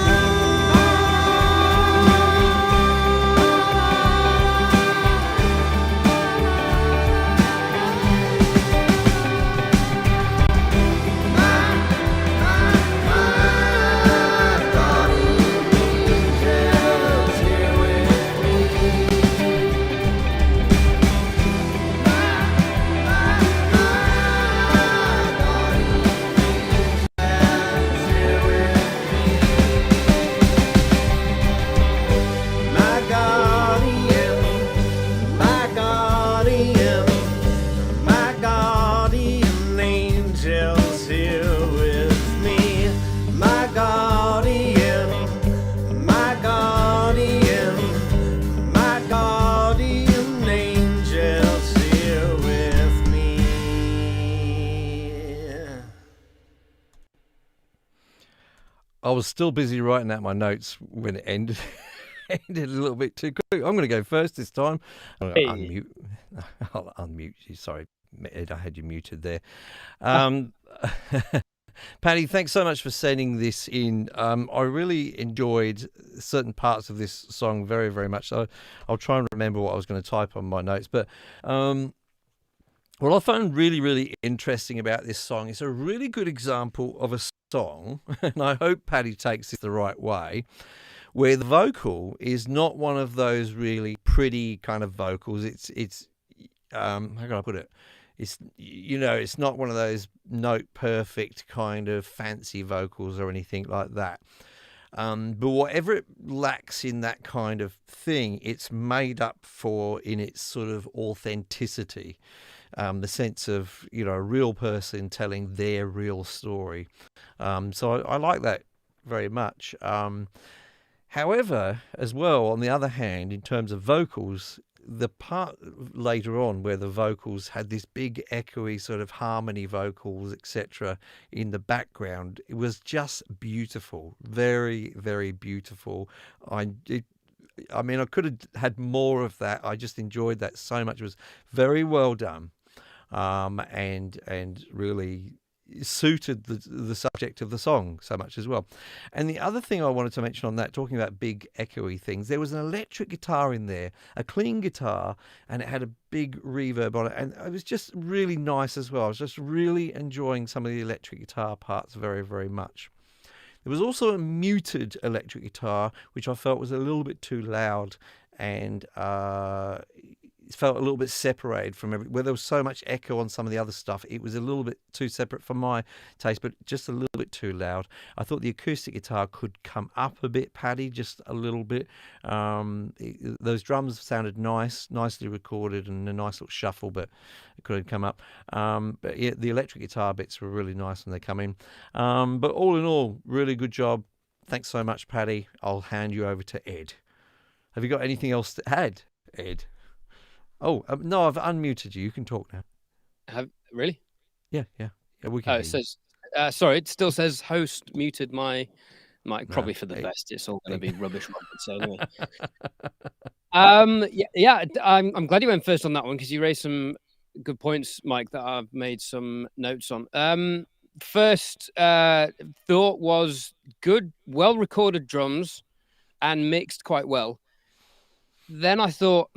My guardian, my guardian, my guardian angel's here with me. My guardian, my guardian, my guardian angel's here with me. I was still busy writing out my notes when it ended. Ended a little bit too quick. I'm going to go first this time. I'm Hey. going to unmute. I'll unmute you. Sorry, Ed, I had you muted there. Paddy, thanks so much for sending this in. I really enjoyed certain parts of this song very, very much. So I'll try and remember what I was going to type on my notes. But what I found really, really interesting about this song is a really good example of a song, and I hope Paddy takes this the right way, where the vocal is not one of those really pretty kind of vocals. It's how can I put it? It's, you know, it's not one of those note perfect kind of fancy vocals or anything like that. But whatever it lacks in that kind of thing, it's made up for in its sort of authenticity. The sense of, you know, a real person telling their real story. So I like that very much. However, as well, on the other hand, in terms of vocals, the part later on where the vocals had this big echoey sort of harmony vocals, etc., in the background, it was just beautiful, very, very beautiful. I mean, I could have had more of that. I just enjoyed that so much. It was very well done, and really suited the subject of the song so much as well. And the other thing I wanted to mention on that, talking about big echoey things, there was an electric guitar in there, a clean guitar, and it had a big reverb on it, and it was just really nice as well. I was just really enjoying some of the electric guitar parts very, very much. There was also a muted electric guitar, which I felt was a little bit too loud, and it felt a little bit separated from where there was so much echo on some of the other stuff. It was a little bit too separate for my taste, but just a little bit too loud. I thought the acoustic guitar could come up a bit, Paddy, just a little bit. Those drums sounded nicely recorded, and a nice little shuffle, but it could have come up. But yeah, the electric guitar bits were really nice when they come in. But all in all, really good job. Thanks so much, Paddy. I'll hand you over to Ed. Have you got anything else to add, Ed? Oh, no, I've unmuted you. You can talk now. Really? Yeah, we can. Oh, it says, sorry, it still says host muted my mic, probably for the best. It's all going to be rubbish, so anyway. I'm glad you went first on that one, because you raised some good points, Mike, that I've made some notes on. First thought was good, well-recorded drums and mixed quite well. Then I thought,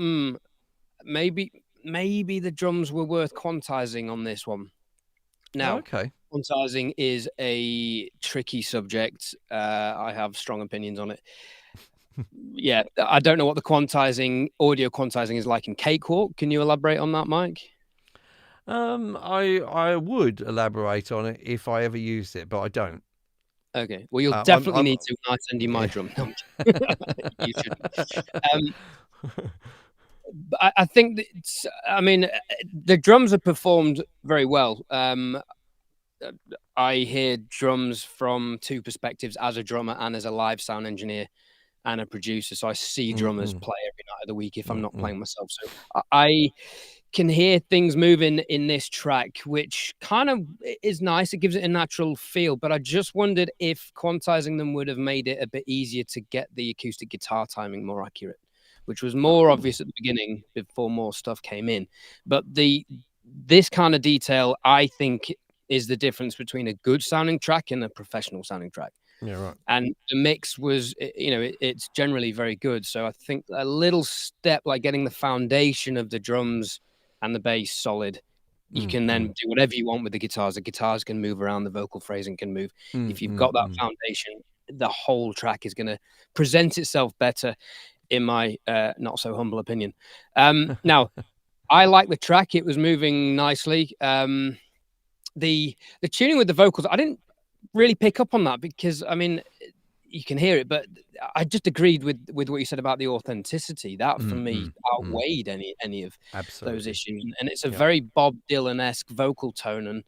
maybe the drums were worth quantizing on this one. Now, quantizing is a tricky subject. I have strong opinions on it. Yeah, I don't know what the audio quantizing is like in Cakewalk. Can you elaborate on that, Mike? I would elaborate on it if I ever used it, but I don't. Okay, well, you'll definitely need to when I send you my drum. You should. I think the drums are performed very well. I hear drums from two perspectives, as a drummer and as a live sound engineer and a producer. So I see drummers play every night of the week if I'm not playing myself. So I can hear things moving in this track, which kind of is nice. It gives it a natural feel. But I just wondered if quantizing them would have made it a bit easier to get the acoustic guitar timing more accurate, which was more obvious at the beginning before more stuff came in. But this kind of detail, I think, is the difference between a good sounding track and a professional sounding track. Yeah, right. And the mix was, it's generally very good. So I think a little step like getting the foundation of the drums and the bass solid, you can then do whatever you want with the guitars. The guitars can move around, the vocal phrasing can move. If you've got that foundation, the whole track is going to present itself better, in my not so humble opinion. Now, I like the track. It was moving nicely. The tuning with the vocals, I didn't really pick up on that, because you can hear it, but I just agreed with what you said about the authenticity. That for me outweighed any of those issues. And it's a very Bob Dylan-esque vocal tone, and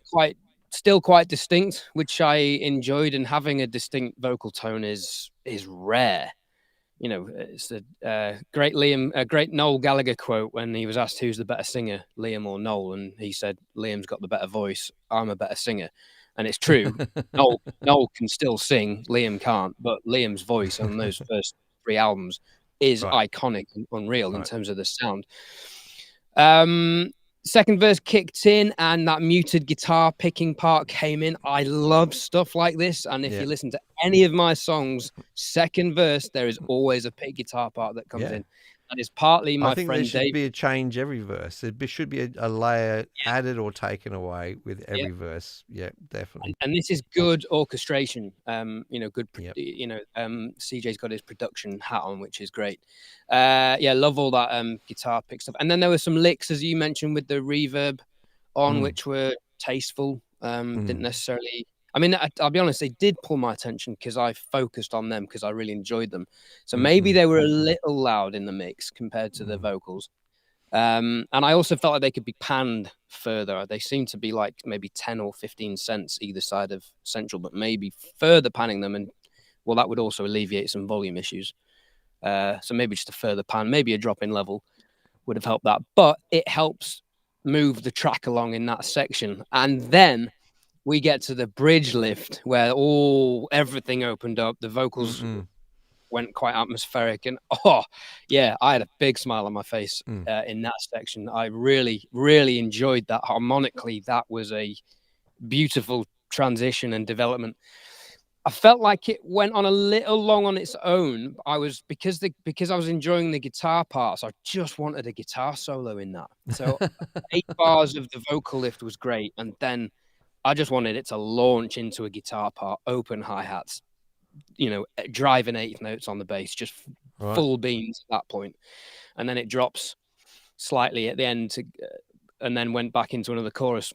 but still quite distinct, which I enjoyed. And having a distinct vocal tone is rare. It's a great Noel Gallagher quote when he was asked who's the better singer, Liam or Noel, and he said, Liam's got the better voice, I'm a better singer. And it's true. Noel can still sing, Liam can't, but Liam's voice on those first 3 albums is iconic and unreal in terms of the sound. Second verse kicked in, and that muted guitar picking part came in. I love stuff like this. And if you listen to any of my songs, second verse, there is always a pick guitar part that comes in. And it's partly my friend Dave. I think there should be a change every verse. There should be a layer added or taken away with every verse. Yeah, definitely. And this is good orchestration. Good. CJ's got his production hat on, which is great. Love all that guitar pick stuff. And then there were some licks, as you mentioned, with the reverb on, which were tasteful. Didn't necessarily. I'll be honest, they did pull my attention because I focused on them because I really enjoyed them. So maybe they were a little loud in the mix compared to the vocals. And I also felt like they could be panned further. They seem to be like maybe 10 or 15 cents either side of central, but maybe further panning them. And that would also alleviate some volume issues. So maybe just a further pan, maybe a drop in level would have helped that. But it helps move the track along in that section. And then we get to the bridge lift where everything opened up. The vocals went quite atmospheric. And I had a big smile on my face in that section. I really, really enjoyed that harmonically. That was a beautiful transition and development. I felt like it went on a little long on its own. Because I was enjoying the guitar parts, I just wanted a guitar solo in that. So 8 bars of the vocal lift was great, and then I just wanted it to launch into a guitar part, open hi-hats, driving 8th notes on the bass, just full beans at that point, and then it drops slightly at the end and then went back into another chorus.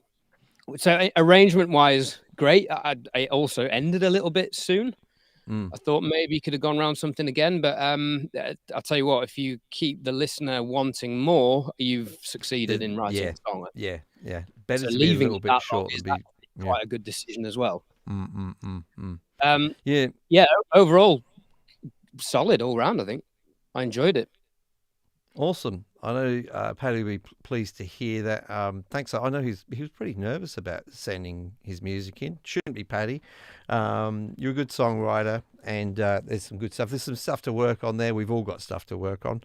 So arrangement-wise, great. I also ended a little bit soon. I thought maybe you could have gone around something again, but I'll tell you what, if you keep the listener wanting more, you've succeeded in writing a song. Yeah. Better to be a little bit short than be quite a good decision as well. Yeah. Overall, solid all round, I think. I enjoyed it. Awesome. I know Paddy will be pleased to hear that. Thanks. I know he was pretty nervous about sending his music in. Shouldn't be, Paddy. You're a good songwriter, and there's some good stuff. There's some stuff to work on there. We've all got stuff to work on.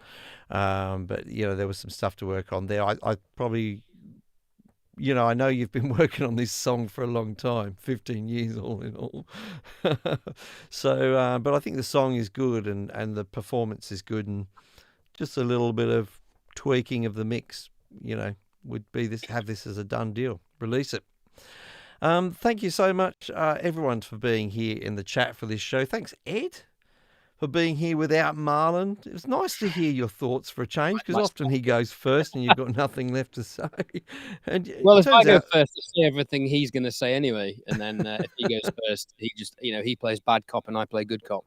But, there was some stuff to work on there. I probably... I know you've been working on this song for a long time, 15 years all in all. So, but I think the song is good and the performance is good, and just a little bit of tweaking of the mix, would be have this as a done deal. Release it. Thank you so much, everyone, for being here in the chat for this show. Thanks, Ed, for being here without Marlon. It was nice to hear your thoughts for a change, because often he goes first and you've got nothing left to say. And well, if I go first, I say everything he's going to say anyway. And then if he goes first, he just, he plays bad cop and I play good cop.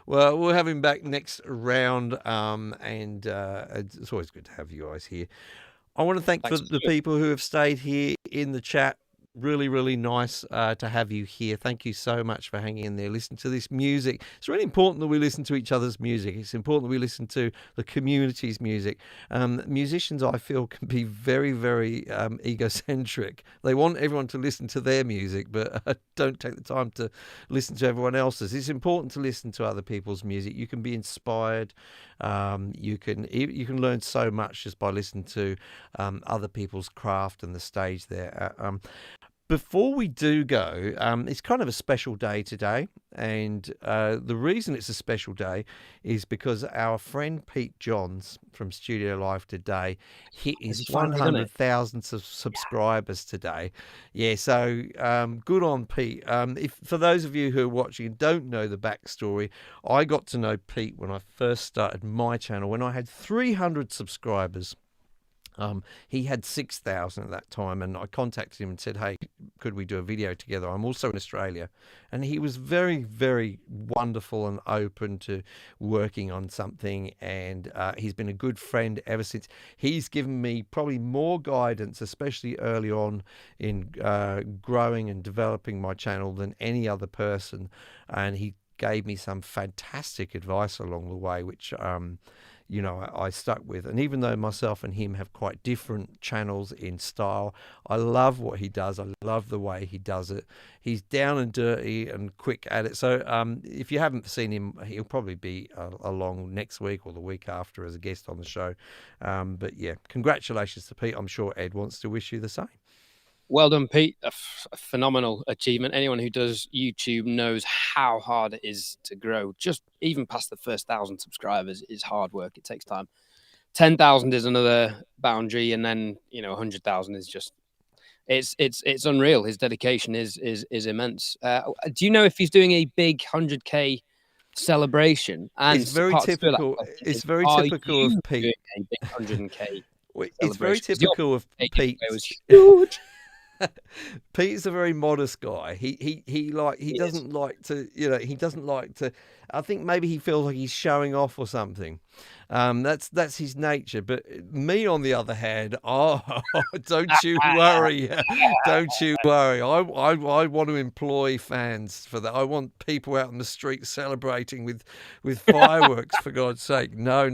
Well, we'll have him back next round. And it's always good to have you guys here. I want to thank the people who have stayed here in the chat. Really, really nice to have you here. Thank you so much for hanging in there, listening to this music. It's really important that we listen to each other's music. It's important that we listen to the community's music. Musicians, I feel, can be very, very egocentric. They want everyone to listen to their music, but don't take the time to listen to everyone else's. It's important to listen to other people's music. You can be inspired. You can learn so much just by listening to other people's craft and the stage there. Before we do go, it's kind of a special day today, and the reason it's a special day is because our friend Pete Johns from Studio Live today hit his 100,000 subscribers today. Yeah, so good on Pete. If for those of you who are watching and don't know the backstory, I got to know Pete when I first started my channel when I had 300 subscribers. He had 6,000 at that time, and I contacted him and said, hey, could we do a video together? I'm also in Australia. And he was very, very wonderful and open to working on something, and he's been a good friend ever since. He's given me probably more guidance, especially early on in growing and developing my channel, than any other person, and he gave me some fantastic advice along the way, which I stuck with. And even though myself and him have quite different channels in style, I love what he does. I love the way he does it. He's down and dirty and quick at it. So if you haven't seen him, he'll probably be along next week or the week after as a guest on the show. But yeah, congratulations to Pete. I'm sure Ed wants to wish you the same. Well done, Pete. A phenomenal achievement. Anyone who does YouTube knows how hard it is to grow. Just even past the first 1,000 subscribers is hard work. It takes time. 10,000 is another boundary, and then 100,000 is just it's unreal. His dedication is immense. Do you know if he's doing a big 100K celebration? And it's very typical. It's very typical of Pete. A big 100K. It's very typical of Pete. It was huge. Pete's a very modest guy. He He is. doesn't like to, he doesn't like to. I think maybe he feels like he's showing off or something. That's his nature. But me, on the other hand, don't you worry, don't you worry. I want to employ fans for that. I want people out in the street celebrating with fireworks, for God's sake. No.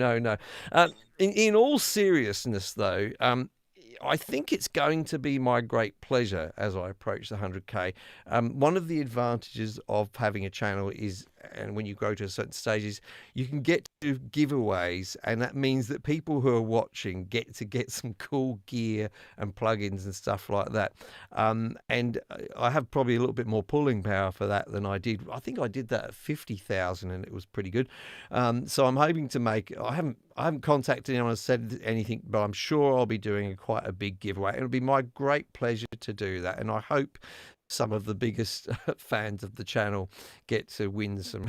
In all seriousness, though, I think it's going to be my great pleasure as I approach the 100K. One of the advantages of having a channel is, and when you grow to a certain stages, you can get to giveaways, and that means that people who are watching get to get some cool gear and plugins and stuff like that. And I have probably a little bit more pulling power for that than I did. I think I did that at 50,000, and it was pretty good. So I'm hoping to make. I haven't contacted anyone or said anything, but I'm sure I'll be doing quite a big giveaway. It'll be my great pleasure to do that, and I hope some of the biggest fans of the channel get to win some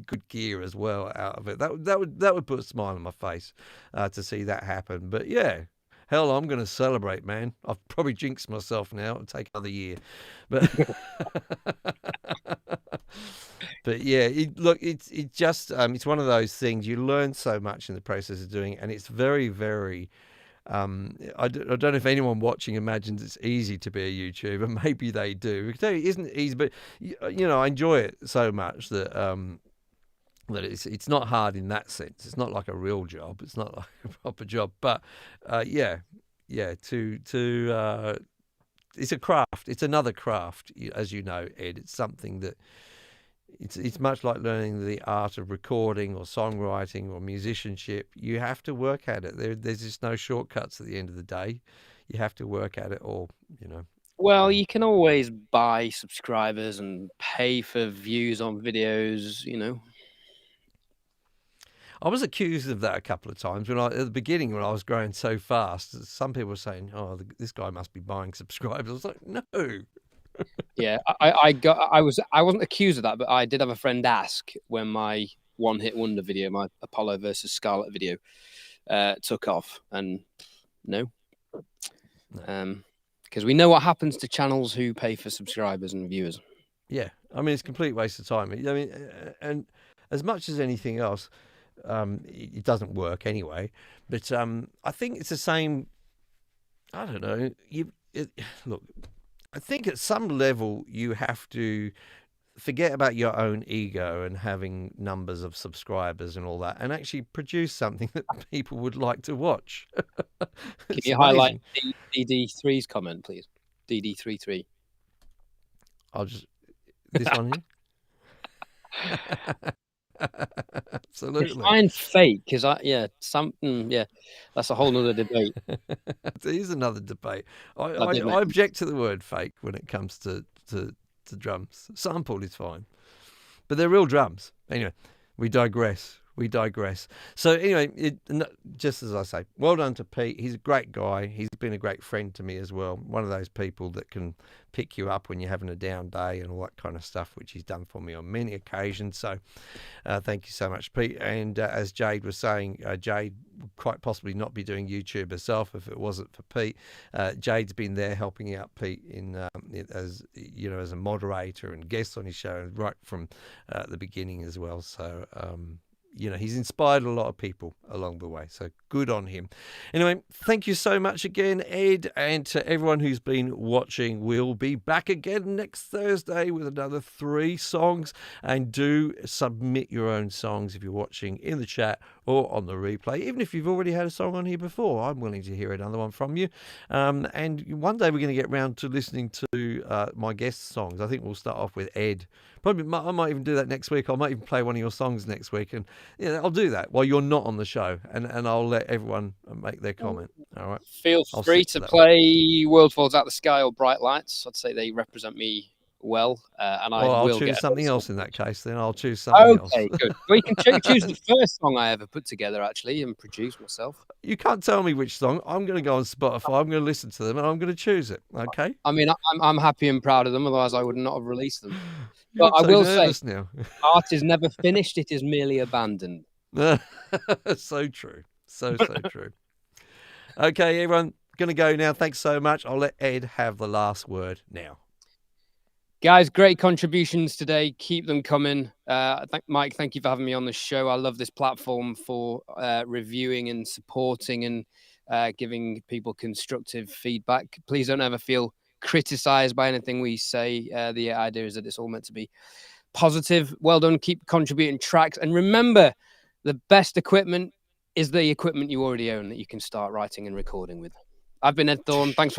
good gear as well out of it. That would put a smile on my face to see that happen. But yeah, hell, I'm going to celebrate, man. I've probably jinxed myself now. It'll take another year, but but yeah, it's just it's one of those things. You learn so much in the process of doing it, and it's very, very. I don't know if anyone watching imagines it's easy to be a YouTuber. Maybe they do. It isn't easy, but I enjoy it so much that that it's not hard in that sense. It's not like a real job. It's not like a proper job. But yeah. It's a craft. It's another craft, as you know, Ed. It's something that. It's much like learning the art of recording or songwriting or musicianship. You have to work at it. There's just no shortcuts at the end of the day. You have to work at it all, Well, you can always buy subscribers and pay for views on videos, I was accused of that a couple of times at the beginning when I was growing so fast. Some people were saying, "Oh, this guy must be buying subscribers." I was like, "No." Yeah, I wasn't accused of that, but I did have a friend ask when my one-hit wonder video, my Apollo versus Scarlet video, took off, and no. Because we know what happens to channels who pay for subscribers and viewers. Yeah, I mean, it's a complete waste of time. I mean, and as much as anything else, it doesn't work anyway. But I think it's the same. I don't know. Look. I think at some level you have to forget about your own ego and having numbers of subscribers and all that, and actually produce something that people would like to watch. Can you highlight DD3's comment, please? DD33. This one here. Absolutely. Define fake, because that's a whole nother debate. It is another debate. I object to the word fake when it comes to drums. Sampled is fine, but they're real drums. Anyway, we digress. So anyway, just as I say, well done to Pete. He's a great guy. He's been a great friend to me as well. One of those people that can pick you up when you're having a down day and all that kind of stuff, which he's done for me on many occasions. So thank you so much, Pete. And as Jade was saying, Jade would quite possibly not be doing YouTube herself if it wasn't for Pete. Jade's been there helping out Pete as a moderator and guest on his show right from the beginning as well. So he's inspired a lot of people along the way. So good on him. Anyway, thank you so much again, Ed. And to everyone who's been watching, we'll be back again next Thursday with another 3 songs. And do submit your own songs if you're watching in the chat or on the replay. Even if you've already had a song on here before, I'm willing to hear another one from you. And one day we're going to get round to listening to my guest songs. I think we'll start off with Ed. Probably, I might even do that next week. I might even play one of your songs next week, and I'll do that while you're not on the show, and I'll let everyone make their comment. All right. Feel free to play "World Falls Out the Sky" or "Bright Lights." I'd say they represent me well, and I'll choose something else in that case. Then I'll choose something else. Okay, good. Well, you can choose the first song I ever put together, actually, and produce myself. You can't tell me which song. I'm going to go on Spotify. I'm going to listen to them, and I'm going to choose it. Okay. I mean, I'm happy and proud of them. Otherwise, I would not have released them. But I will say, now. Art is never finished. It is merely abandoned. So true. So true. Okay, everyone. going to go now. Thanks so much. I'll let Ed have the last word now. Guys, great contributions today. Keep them coming. Mike, thank you for having me on the show. I love this platform for reviewing and supporting and giving people constructive feedback. Please don't ever feel criticized by anything we say. The idea is that it's all meant to be positive. Well done. Keep contributing tracks. And remember, the best equipment is the equipment you already own that you can start writing and recording with. I've been Ed Thorne. Thanks for watching.